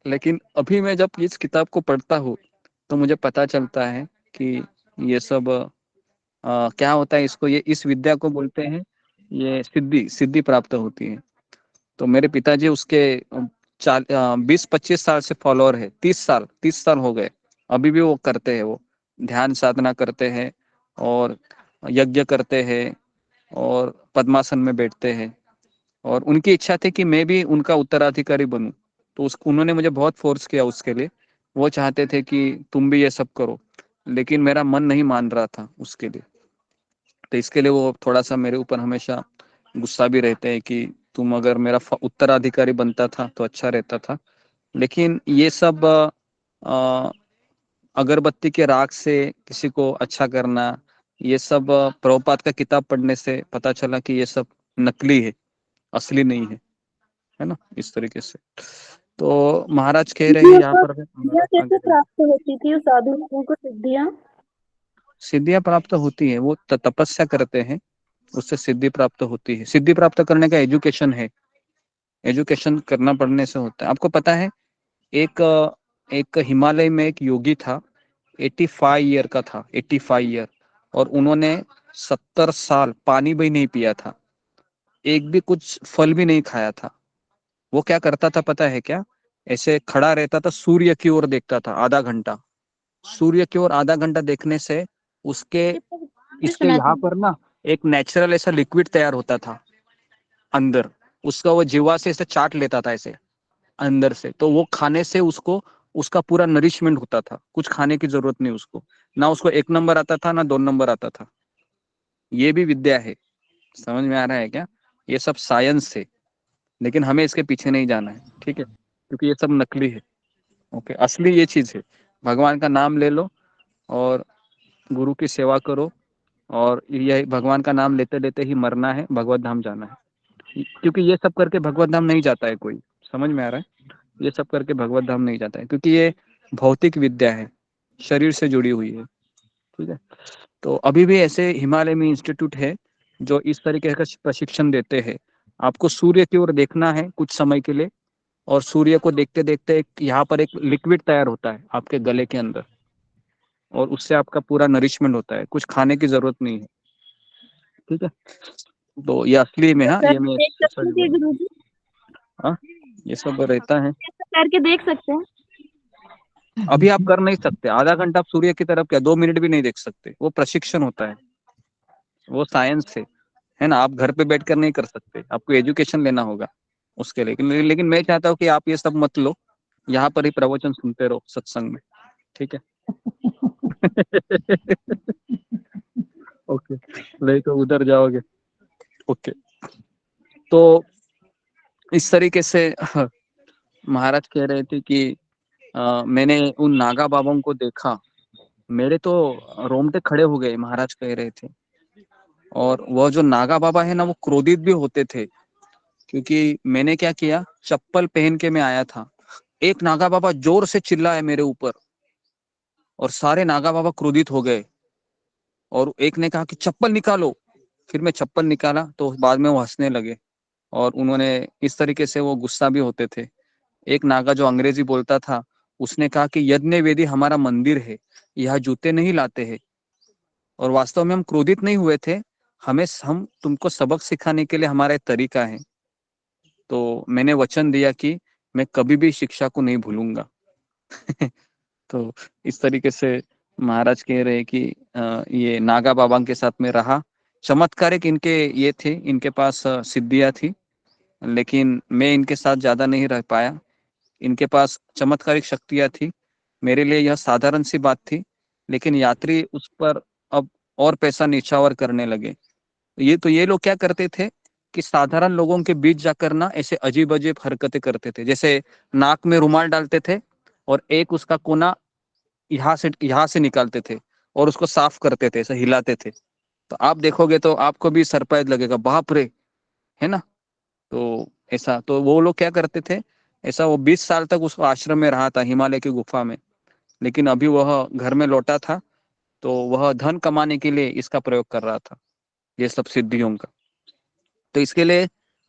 लेकिन अभी मैं जब इस किताब को पढ़ता हूँ तो मुझे पता चलता है कि ये सब क्या होता है। इस विद्या को बोलते हैं, ये सिद्धि प्राप्त होती है। तो मेरे पिताजी उसके 20-25 साल से फॉलोअर है। 30 साल हो गए, अभी भी वो करते हैं। वो ध्यान साधना करते हैं और यज्ञ करते हैं और पद्मासन में बैठते हैं। और उनकी इच्छा थी कि मैं भी उनका उत्तराधिकारी बनूं, तो उन्होंने मुझे बहुत फोर्स किया उसके लिए। वो चाहते थे कि तुम भी ये सब करो, लेकिन मेरा मन नहीं मान रहा था उसके लिए। तो इसके लिए वो थोड़ा सा मेरे ऊपर हमेशा गुस्सा भी रहते हैं कि तुम अगर मेरा उत्तराधिकारी बनता था तो अच्छा रहता था। लेकिन ये सब अगरबत्ती के राख से किसी को अच्छा करना, ये सब प्रभुपाद का किताब पढ़ने से पता चला कि ये सब नकली है, असली नहीं है ना। इस तरीके से तो महाराज कह रहे हैं यहाँ पर सिद्धियां कैसे प्राप्त होती थी उस साधु लोगों को? सिद्धियां प्राप्त होती है, वो तपस्या करते हैं, उससे सिद्धि प्राप्त होती है। सिद्धि प्राप्त करने का एजुकेशन है, एजुकेशन करना पढ़ने से होता है। आपको पता है एक हिमालय में एक योगी था, 85 ईयर का था, 85 ईयर, और उन्होंने 70 साल पानी भी नहीं पिया था, एक भी कुछ फल भी नहीं खाया था। वो क्या करता था पता है क्या? ऐसे खड़ा रहता था, सूर्य की ओर देखता था आधा घंटा। सूर्य की ओर आधा घंटा देखने से इसके यहाँ पर ना एक नेचुरल ऐसा लिक्विड तैयार होता था अंदर, उसका वो जीवा से ऐसे चाट लेता था ऐसे अंदर से। तो वो खाने से उसका पूरा नरिशमेंट होता था, कुछ खाने की जरूरत नहीं उसको, ना उसको 1 नंबर आता था ना 2 नंबर आता था। ये भी विद्या है। समझ में आ रहा है क्या? ये सब साइंस है, लेकिन हमें इसके पीछे नहीं जाना है, ठीक है, क्योंकि ये सब नकली है। ओके, असली ये चीज है, भगवान का नाम ले लो और गुरु की सेवा करो, और यह भगवान का नाम लेते लेते ही मरना है, भगवत धाम जाना है। क्योंकि ये सब करके भगवत धाम नहीं जाता है कोई, समझ में आ रहा है? ये सब करके भगवत धाम नहीं जाता है, क्योंकि ये भौतिक विद्या है, शरीर से जुड़ी हुई है। ठीक है, तो अभी भी ऐसे हिमालय में इंस्टीट्यूट है जो इस तरीके का प्रशिक्षण देते हैं। आपको सूर्य की ओर देखना है कुछ समय के लिए, और सूर्य को देखते देखते यहाँ पर एक लिक्विड तैयार होता है आपके गले के अंदर, और उससे आपका पूरा नरिशमेंट होता है, कुछ खाने की जरूरत नहीं है। ठीक है, तो ये असली में, हाँ, ये मैं देख सच सकते बोल हैं रहा हूँ। गुरुजी, हाँ, ये सब रहता है। करके देख सकते हैं। अभी आप कर नहीं सकते, आधा घंटा आप सूर्य की तरफ क्या 2 मिनट भी नहीं देख सकते, वो प्रशिक्षण होता है, वो साइंस है ना। आप घर पे बैठ कर नहीं कर सकते, आपको एजुकेशन लेना होगा उसके लिए। लेकिन मैं चाहता हूँ कि आप ये सब मत लो, यहाँ पर ही प्रवचन सुनते रहो सत्संग में। ठीक है। ओके, लेकर उधर जाओगे। ओके, तो इस तरीके से महाराज कह रहे थे कि मैंने उन नागा बाबाओं को देखा, मेरे तो रोंगटे खड़े हो गए, महाराज कह रहे थे। और वह जो नागा बाबा है ना, वो क्रोधित भी होते थे, क्योंकि मैंने क्या किया, चप्पल पहन के मैं आया था, एक नागा बाबा जोर से चिल्लाया मेरे ऊपर, और सारे नागा बाबा क्रोधित हो गए, और एक ने कहा कि चप्पल निकालो। फिर मैं चप्पल निकाला तो बाद में वो हंसने लगे, और उन्होंने इस तरीके से वो गुस्सा भी होते थे। एक नागा जो अंग्रेजी बोलता था, उसने कहा कि यज्ञ वेदी हमारा मंदिर है, यहाँ जूते नहीं लाते हैं। और वास्तव में हम क्रोधित नहीं हुए थे, हम तुमको सबक सिखाने के लिए हमारा एक तरीका है। तो मैंने वचन दिया कि मैं कभी भी शिक्षा को नहीं भूलूंगा। तो इस तरीके से महाराज कह रहे कि ये नागा बाबा के साथ में रहा। चमत्कारिक इनके ये थे, इनके पास सिद्धियां थी, लेकिन मैं इनके साथ ज्यादा नहीं रह पाया। इनके पास चमत्कारिक शक्तियां थी, मेरे लिए यह साधारण सी बात थी, लेकिन यात्री उस पर अब और पैसा निछावर करने लगे। ये लोग क्या करते थे कि साधारण लोगों के बीच जाकर ना ऐसे अजीब अजीब हरकतें करते थे, जैसे नाक में रुमाल डालते थे और एक उसका कोना यहाँ से निकालते थे और उसको साफ करते थे, ऐसे हिलाते थे। तो आप देखोगे तो आपको भी सरप्राइज लगेगा, बाप रे, है ना। तो ऐसा, तो वो लोग क्या करते थे, ऐसा वो 20 साल तक उस आश्रम में रहा था, हिमालय की गुफा में। लेकिन अभी वह घर में लौटा था, तो वह धन कमाने के लिए इसका प्रयोग कर रहा था, ये सब सिद्धियों का। तो इसके लिए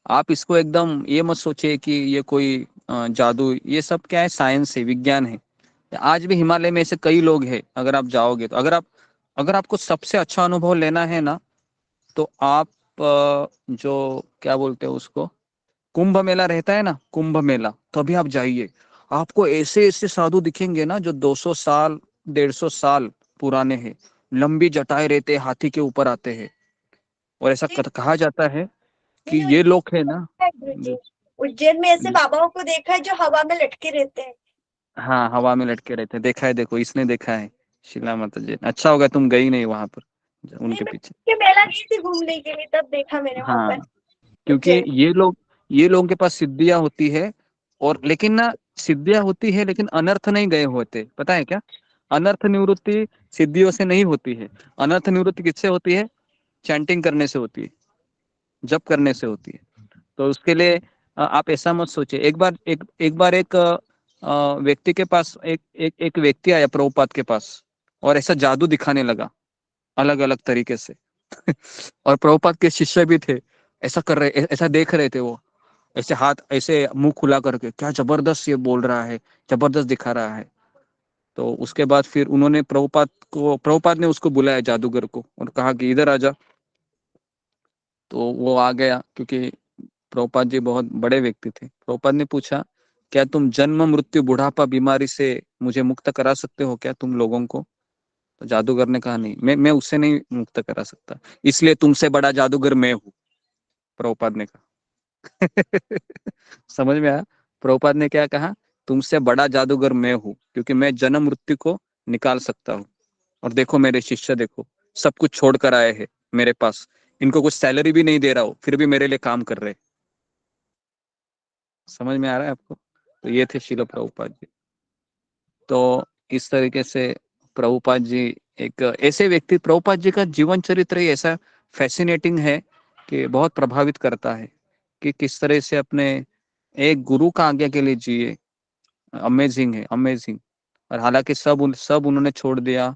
आप इसको एकदम ये मत सोचिए कि ये कोई जादू, ये सब क्या है, साइंस है, विज्ञान है। आज भी हिमालय में ऐसे कई लोग हैं, अगर आप जाओगे तो, अगर आपको सबसे अच्छा अनुभव लेना है ना, तो आप जो क्या बोलते हैं उसको, कुंभ मेला रहता है ना, कुंभ मेला, तभी आप जाइए। आपको ऐसे ऐसे साधु दिखेंगे ना जो 200 साल 150 साल पुराने हैं, लंबी जटाएं रहते, हाथी के ऊपर आते हैं। और ऐसा कहा जाता है कि ये लोग है ना, उज्जैन में ऐसे बाबाओं को देखा है जो हवा में लटके रहते हैं। हाँ, हवा में लटके रहते हैं, देखा है, देखो इसने देखा है, शिला माता जी। अच्छा होगा तुम गई नहीं वहां पर, उनके पीछे। के मेला गई थी घूमने के लिए, तब देखा मैंने वहां हाँ, पर। क्योंकि ये लोगों के पास सिद्धियां होती है, और लेकिन ना, सिद्धियां होती है लेकिन अनर्थ नहीं गए होते, पता है क्या। अनर्थ निवृत्ति सिद्धियों से नहीं होती है, अनर्थ निवृत्ति किससे होती है, चैंटिंग करने से होती है, जप करने से होती है। तो उसके लिए आप ऐसा मत सोचिए। एक बार एक व्यक्ति के पास एक व्यक्ति आया प्रभुपाद के पास, और ऐसा जादू दिखाने लगा अलग अलग तरीके से। और प्रभुपाद के शिष्य भी थे, ऐसा कर रहे, ऐसा देख रहे थे वो, ऐसे हाथ ऐसे मुंह खुला करके, क्या जबरदस्त ये बोल रहा है, जबरदस्त दिखा रहा है। तो उसके बाद फिर उन्होंने प्रभुपाद ने उसको बुलाया जादूगर को, और कहा कि इधर आजा। तो वो आ गया, क्योंकि प्रभुपाद जी बहुत बड़े व्यक्ति थे। प्रभुपाद ने पूछा, क्या तुम जन्म मृत्यु बुढ़ापा बीमारी से मुझे मुक्त करा सकते हो क्या, तुम लोगों को। तो जादूगर ने कहा, नहीं, मैं उससे नहीं मुक्त करा सकता, इसलिए तुमसे बड़ा जादूगर मैं हूँ, प्रभुपाद ने कहा। समझ में आया। प्रभुपाद ने क्या कहा, तुमसे बड़ा जादूगर मैं हूँ, क्योंकि मैं जन्म मृत्यु को निकाल सकता हूँ। और देखो मेरे शिष्य, देखो सब कुछ छोड़ कर आए हैं मेरे पास, इनको कुछ सैलरी भी नहीं दे रहा हूँ, फिर भी मेरे लिए काम कर रहे। समझ में आ रहा है आपको। तो ये थे शिल प्रभुपाद जी। तो इस तरीके से प्रभुपाद जी एक ऐसे व्यक्ति, प्रभुपाद जी का जीवन चरित्र ही ऐसा फैसिनेटिंग है कि बहुत प्रभावित करता है कि किस तरह से अपने एक गुरु का आज्ञा के लिए जिए, अमेजिंग है, अमेजिंग। और हालांकि सब उन्होंने छोड़ दिया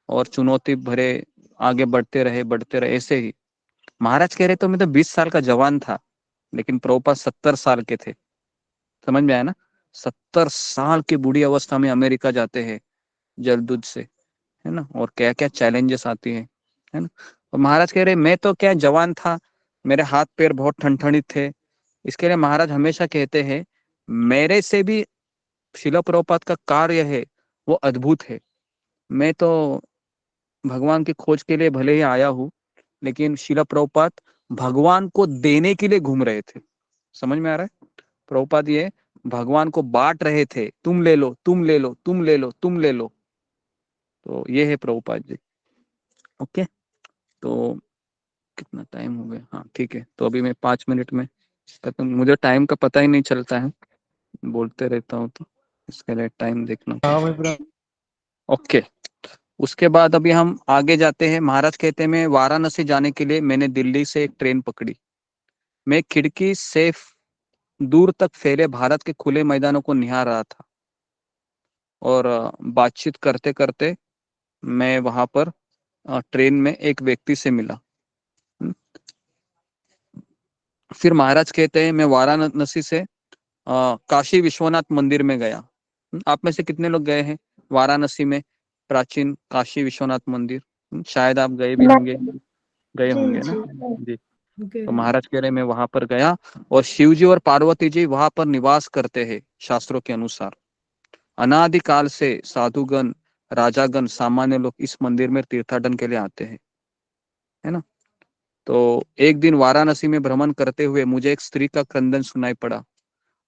और चुनौती भरे आगे बढ़ते रहे ऐसे ही। महाराज कह रहे तो मैं तो 20 साल का जवान था, लेकिन प्रभुपाद 70 साल के थे। समझ में आया ना? 70 साल की बूढ़ी अवस्था में अमेरिका जाते हैं जलदूत से, है ना? और क्या क्या चैलेंजेस आती है ना? और महाराज कह रहे मैं तो क्या जवान था, मेरे हाथ पैर बहुत ठनठनित थे। इसके लिए महाराज हमेशा कहते हैं मेरे से भी शिला प्रभुपाद का कार्य है वो अद्भुत है। मैं तो भगवान की खोज के लिए भले ही आया हूँ, लेकिन शिला प्रभुपाद भगवान को देने के लिए घूम रहे थे। समझ में आ रहा है? प्रभुपाद ये भगवान को बांट रहे थे, तुम ले लो, तुम ले लो, तुम ले लो, तुम ले लो। तो ये है प्रभुपाद जी। ओके, तो कितना टाइम हो गया? हाँ ठीक है, तो अभी मैं 5 मिनट में खत्म। मुझे टाइम का पता ही नहीं चलता है, बोलते रहता हूँ, तो इसके लिए टाइम देखना। ओके, उसके बाद अभी हम आगे जाते हैं। महाराज कहते हैं मैं वाराणसी जाने के लिए मैंने दिल्ली से एक ट्रेन पकड़ी। मैं खिड़की से दूर तक फैले भारत के खुले मैदानों को निहार रहा था और बातचीत करते करते मैं वहां पर ट्रेन में एक व्यक्ति से मिला। फिर महाराज कहते हैं मैं वाराणसी से काशी विश्वनाथ मंदिर में गया। आप में से कितने लोग गए हैं वाराणसी में प्राचीन काशी विश्वनाथ मंदिर? शायद आप गए भी होंगे, गए होंगे ना जी। तो महाराज कह रहे मैं वहां पर गया और शिव जी और पार्वती जी वहां पर निवास करते हैं। शास्त्रों के अनुसार अनादि काल से साधुगण, राजागण, सामान्य लोग इस मंदिर में तीर्थाटन के लिए आते हैं, है ना? तो एक दिन वाराणसी में भ्रमण करते हुए मुझे एक स्त्री का क्रंदन सुनाई पड़ा।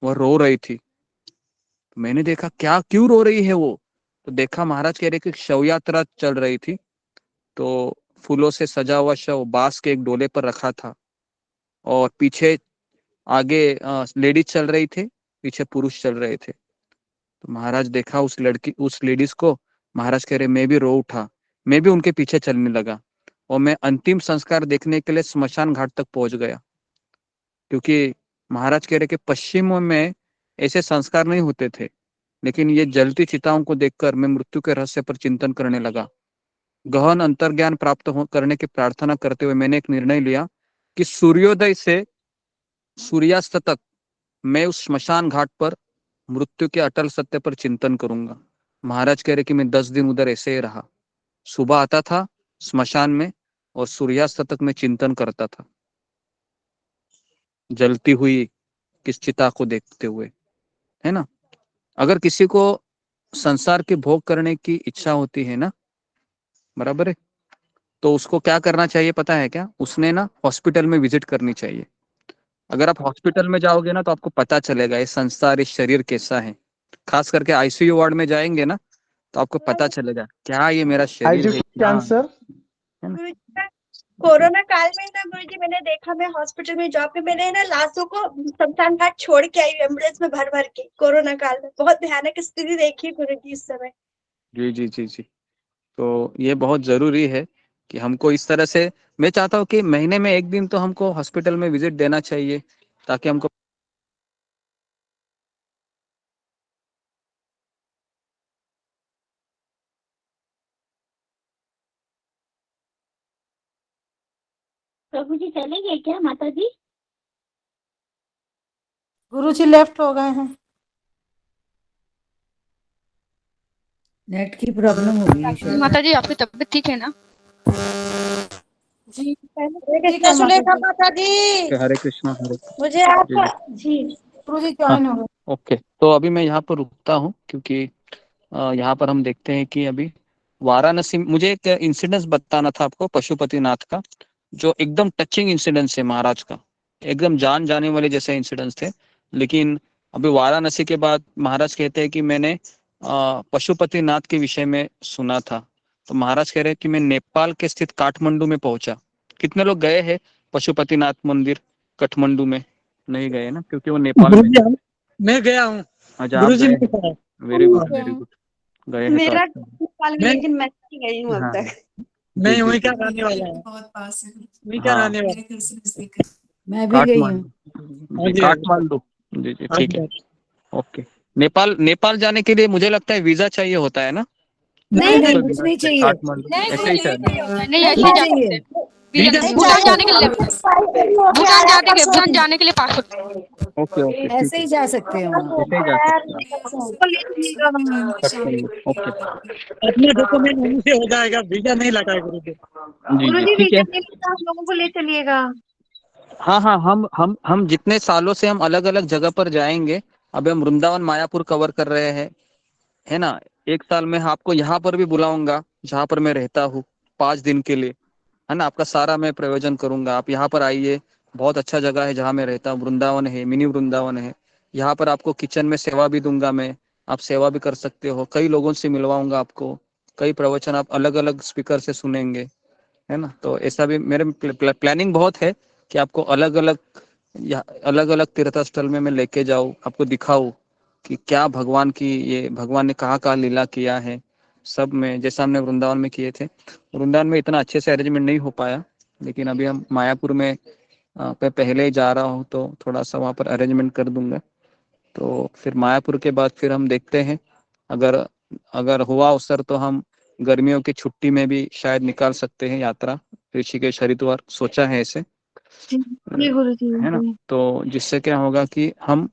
वह रो रही थी। तो मैंने देखा क्या, क्यों रो रही है वो? तो देखा महाराज कह रहे कि शव यात्रा चल रही थी, तो फूलों से सजा हुआ शव बांस के एक डोले पर रखा था और पीछे आगे लेडीज चल रही थी, पीछे पुरुष चल रहे थे। तो महाराज देखा उस लेडीज को। महाराज कह रहे मैं भी रो उठा, मैं भी उनके पीछे चलने लगा और मैं अंतिम संस्कार देखने के लिए स्मशान घाट तक पहुंच गया। क्योंकि महाराज कह रहे कि पश्चिम में ऐसे संस्कार नहीं होते थे, लेकिन ये जलती चिताओं को देखकर मैं मृत्यु के रहस्य पर चिंतन करने लगा। गहन अंतर्ज्ञान प्राप्त करने की प्रार्थना करते हुए मैंने एक निर्णय लिया कि सूर्योदय से सूर्यास्त तक मैं उस स्मशान घाट पर मृत्यु के अटल सत्य पर चिंतन करूंगा। महाराज कह रहे कि मैं 10 दिन उधर ऐसे ही रहा। सुबह आता था स्मशान में और सूर्यास्त तक मैं चिंतन करता था, जलती हुई किस चिता को देखते हुए, है ना? अगर किसी को संसार के भोग करने की इच्छा होती है ना, बराबर है, तो उसको क्या करना चाहिए पता है क्या? उसने ना हॉस्पिटल में विजिट करनी चाहिए। अगर आप हॉस्पिटल में जाओगे ना तो आपको पता चलेगा ये संसार, इस शरीर कैसा है। खास करके आईसीयू वार्ड में जाएंगे ना तो आपको पता चलेगा क्या ये मेरा शरीर है, क्या है ना? कोरोना काल में ना गुरुजी मैंने देखा, मैं हॉस्पिटल में जॉब पे मैंने ना लाशों को शमशान घाट छोड़ के आई एम्बुलेंस में भर भर के। कोरोना काल में बहुत भयानक स्थिति देखी गुरुजी इस समय। जी जी जी जी। तो ये बहुत जरूरी है कि हमको इस तरह से, मैं चाहता हूँ कि महीने में एक दिन तो हमको हॉस्पिटल में विजिट देना चाहिए ताकि हमको प्रभु जी चले गए क्या माता जी? गुरु जी लेफ्ट हो गए हैं। नेट की प्रॉब्लम होगी माता जी आपकी तबीयत ठीक है ना? जी कृष्ण सुलेखा माता जी, हरे कृष्णा हरे मुझे आपका जी गुरु जी ज्वाइन हो गए। ओके, तो अभी मैं यहाँ पर रुकता हूँ क्योंकि यहाँ पर हम देखते हैं कि अभी वाराणसी, मुझे एक इंसिडेंस बताना था आपको पशुपतिनाथ का, जो एकदम टचिंग इंसिडेंस है महाराज का, एकदम जान जाने वाले जैसे इंसिडेंस थे। लेकिन अभी वाराणसी के बाद महाराज कहते हैं कि मैंने पशुपतिनाथ के विषय में सुना था। तो महाराज कह रहे हैं कि मैं नेपाल के स्थित काठमांडू में पहुंचा। कितने लोग गए हैं पशुपतिनाथ मंदिर काठमांडू में? नहीं गए ना, क्योंकि वो नेपाल में। मैं गया हूँ। अच्छा, आप गए? वेरी गुड वेरी गुड, गए हैं मेरा तो नेपाल में, लेकिन मैं नहीं गई हूँ अब हाँ, तक। मैं वहीं का रहने वाला हूँ। बहुत पास है, वहीं का हाँ। रहने वाला मेरे घर से नजदीक है। मैं भी गई हूँ। काठमांडू जी जी ठीक है, ओके। नेपाल नेपाल जाने के लिए मुझे लगता है वीजा चाहिए होता है ना? नहीं नहीं, तो कुछ नहीं चाहिए, काठमांडू ऐसे ही शायद। नहीं ऐसे नहीं ही जा चाहिए। सकते हैं। भूटान जाने के लिए, भूटान जाने के लिए पासपोर्ट। ओके ओके ठीक ऐसे है, ही जा सकते हैं वहाँ। ऐसे ही जा सकते हैं। ओके अपने डॉक्यूमेंट वहीं से हो जाएगा, वीजा नहीं लगा है गुरु जी। जी गुरु जी जी ठीक है। वीजा नहीं लगता, आप लोगों को ले चलिएगा। हाँ हाँ, हम जितने सालों से हम अलग अलग जगह पर जाएंगे, अभी हम वृंदावन मायापुर कवर कर रहे हैं, है ना। एक साल में आपको यहाँ पर भी बुलाऊंगा जहाँ पर मैं रहता हूँ 5 दिन के लिए, है ना। आपका सारा मैं प्रयोजन करूंगा, आप यहाँ पर आइए। बहुत अच्छा जगह है जहाँ मैं रहता हूँ, वृंदावन है, मिनी वृंदावन है। यहाँ पर आपको किचन में सेवा भी दूंगा मैं, आप सेवा भी कर सकते हो। कई लोगों से मिलवाऊंगा आपको, कई प्रवचन आप अलग अलग स्पीकर से सुनेंगे, है ना। तो ऐसा भी मेरे प्लानिंग बहुत है कि आपको अलग अलग तीर्थ स्थल में मैं लेके जाऊँ, आपको दिखाऊं कि क्या भगवान की, ये भगवान ने कहाँ कहाँ लीला किया है सब में। जैसा हमने वृंदावन में किए थे, वृंदावन में इतना अच्छे से अरेंजमेंट नहीं हो पाया, लेकिन अभी हम मायापुर में पहले ही जा रहा हूँ, तो थोड़ा सा वहाँ पर अरेंजमेंट कर दूंगा। तो फिर मायापुर के बाद फिर हम देखते हैं, अगर अगर हुआ अवसर तो हम गर्मियों की छुट्टी में भी शायद निकाल सकते हैं यात्रा, ऋषिकेश हरिद्वार सोचा है ऐसे, जी गुरु जी। है ना। तो जिससे क्या होगा कि हम,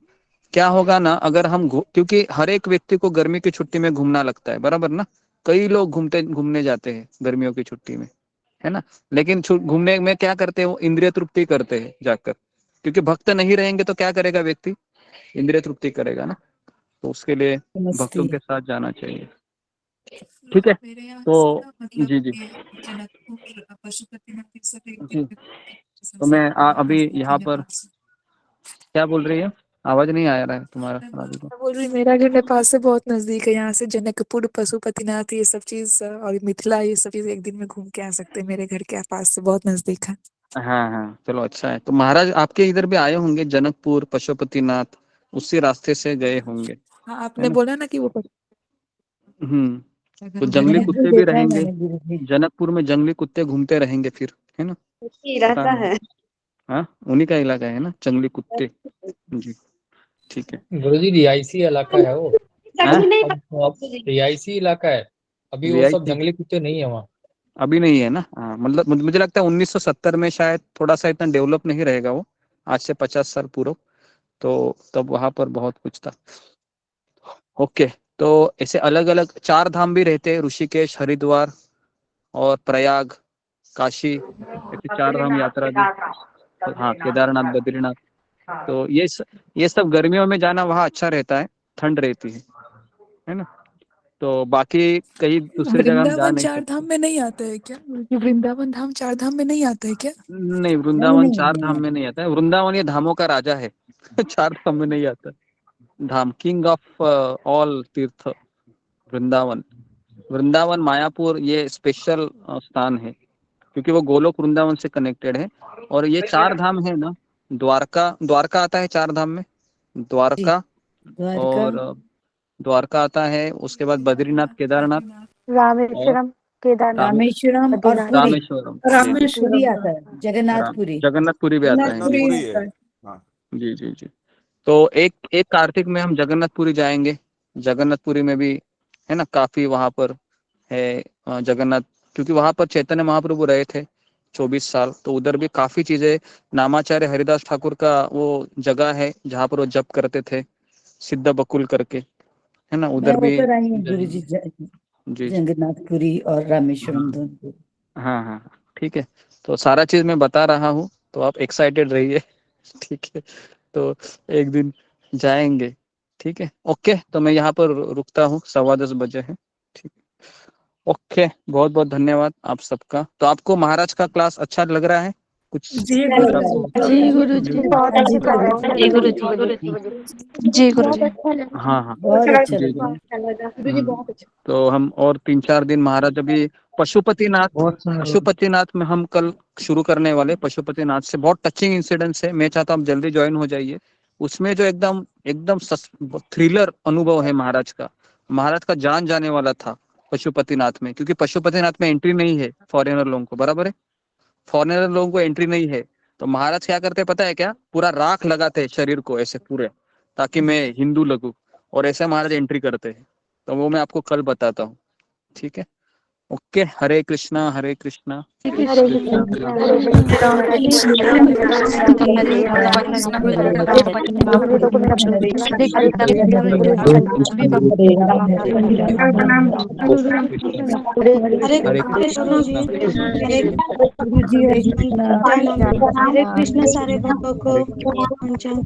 क्या होगा ना, अगर हम क्योंकि हर एक व्यक्ति को गर्मी की छुट्टी में घूमना लगता है, बराबर ना। कई लोग घूमने जाते हैं गर्मियों की छुट्टी में, है ना। लेकिन घूमने में क्या करते हैं, वो इंद्रिय तृप्ति करते हैं जाकर, क्योंकि भक्त नहीं रहेंगे तो क्या करेगा व्यक्ति, इंद्रिय तृप्ति करेगा ना। तो उसके लिए भक्तों के साथ जाना चाहिए, ठीक है। मेरे यहाँ तो से ना मतलब जी जी ये जनकपुर पशुपतिनाथ ये सब एक जी, तो संस्था मैं बहुत अभी नजदीक है यहाँ पर, नेपाल से। क्या बोल रही है, आवाज नहीं आ रहा है तुम्हारा राधिका। मैं बोल रही मेरा घर नेपाल से बहुत नजदीक है, यहाँ से जनकपुर पशुपतिनाथ ये सब चीज और मिथिला ये सब चीज एक दिन में घूम के आ सकते हैं, मेरे घर के पास से बहुत नजदीक है। हाँ हाँ चलो अच्छा है। तो महाराज आपके इधर भी आए होंगे, जनकपुर पशुपतिनाथ उसी रास्ते से गए होंगे, हाँ है आपने ना। बोला ना कि वो तो जंगली जनकपुर कुत्ते भी देखा है रहेंगे, मैंने गुरु जी। जनकपुर में जंगली कुत्ते घूमते रहेंगे फिर, है ना। पता रहता नहीं, है। हाँ उन्हीं का इलाका है ना जंगली कुत्ते। जी ठीक है। गुरुजी रिहायशी इलाका है वो, रिहायशी इलाका है, अभी वो सब वीआईपी जंगली कुत्ते नहीं है वहाँ। अभी नहीं है ना, हाँ। मतलब मुझे लगता है 1970 में शायद थोड़ा सा इतना डेवलप नहीं रहेगा वो, आज से 50 साल पूर्व, तो तब वहां पर बहुत कुछ था। ओके, तो ऐसे अलग अलग 4 धाम भी रहते हैं, ऋषिकेश, हरिद्वार और प्रयाग, काशी, ऐसे 4 धाम यात्रा भी। हाँ केदारनाथ, बद्रीनाथ। तो ये सब गर्मियों में जाना वहाँ अच्छा रहता है, ठंड रहती है ना। तो बाकी कई दूसरी जगह हम जा वृंदावन नहीं चार धाम सकते। में नहीं आता है क्या? ये वृंदावन धाम 4 धाम में नहीं आता है क्या? नहीं, नहीं वृंदावन नहीं 4 नहीं धाम में नहीं आता है। वृंदावन ये धामों का राजा है 4 धाम में नहीं आता। धाम, किंग ऑफ ऑल तीर्थ, वृंदावन। वृंदावन मायापुर ये स्पेशल स्थान है, क्योंकि वो गोलोक वृंदावन से कनेक्टेड है। और ये 4 धाम है ना, द्वारका आता है 4 धाम में, जी। द्वारका, द्वारका, और द्वारका आता है, उसके बाद बद्रीनाथ, केदारनाथ और रामेश्वरम, केदारनाथ, रामेश्वरम और बद्रीनाथ। पुरी। रामेश्वरम। पुरी रामेश्वरम, आता है, जगन्नाथपुरी। जगन्नाथपुरी भी आता है, जगन्नाथपुरी जी होता है। जी जी जी। तो एक एक कार्तिक में हम जगन्नाथपुरी जाएंगे। जगन्नाथपुरी में भी, है ना, काफी वहां पर है जगन्नाथ, क्योंकि वहां पर चैतन्य महाप्रभु रहे थे 24 साल, तो उधर भी काफी चीजें, नामाचार्य हरिदास ठाकुर का वो जगह है जहाँ पर वो जप करते थे, सिद्ध बकुल करके, है ना, मैं उधर भी होकर आई हूँ गुरु जी, जाएंगे। जी जी जगन्नाथपुरी और रामेश्वरम हाँ दोनों। हाँ हाँ ठीक है। तो सारा चीज मैं बता रहा हूँ, तो आप एक्साइटेड रहिए ठीक है। तो एक दिन जाएंगे, ठीक है। ओके, तो मैं यहाँ पर रुकता हूँ, 10:15 है, ठीक। ओके, बहुत बहुत धन्यवाद आप सबका। तो आपको महाराज का क्लास अच्छा लग रहा है कुछ? जी अगर गुरु आपको, जी गुरु जी बहुत हाँ जी अच्छा प्रभु लगा। जी, जी गुरु बहुत जी। अच्छा। जी गुरु बहुत जी। अच्छा लगा। हाँ हाँ बहुत अच्छा जी लगा। जी। अच्छा लगा गुरु जी, बहुत अच्छा। तो हम और 3-4 दिन महाराज, अभी पशुपतिनाथ में हम कल शुरू करने वाले। पशुपतिनाथ से बहुत टचिंग इंसिडेंट्स है, मैं चाहता हूँ आप जल्दी ज्वाइन हो जाइए। उसमें जो एकदम एकदम थ्रिलर अनुभव है महाराज का, महाराज का जान जाने वाला था पशुपतिनाथ में, क्योंकि पशुपतिनाथ में एंट्री नहीं है फॉरेनर लोगों को, बराबर है, फॉरेनर लोगों को एंट्री नहीं है। तो महाराज क्या करते पता है क्या, पूरा राख लगाते हैं शरीर को ऐसे पूरे, ताकि मैं हिंदू लगूं, और ऐसा महाराज एंट्री करते हैं, तो वो मैं आपको कल बताता हूँ, ठीक है? ओके, हरे कृष्णा हरे कृष्णा हरे कृष्णा जी, हरे कृष्ण सारे भक्तों को पंचांग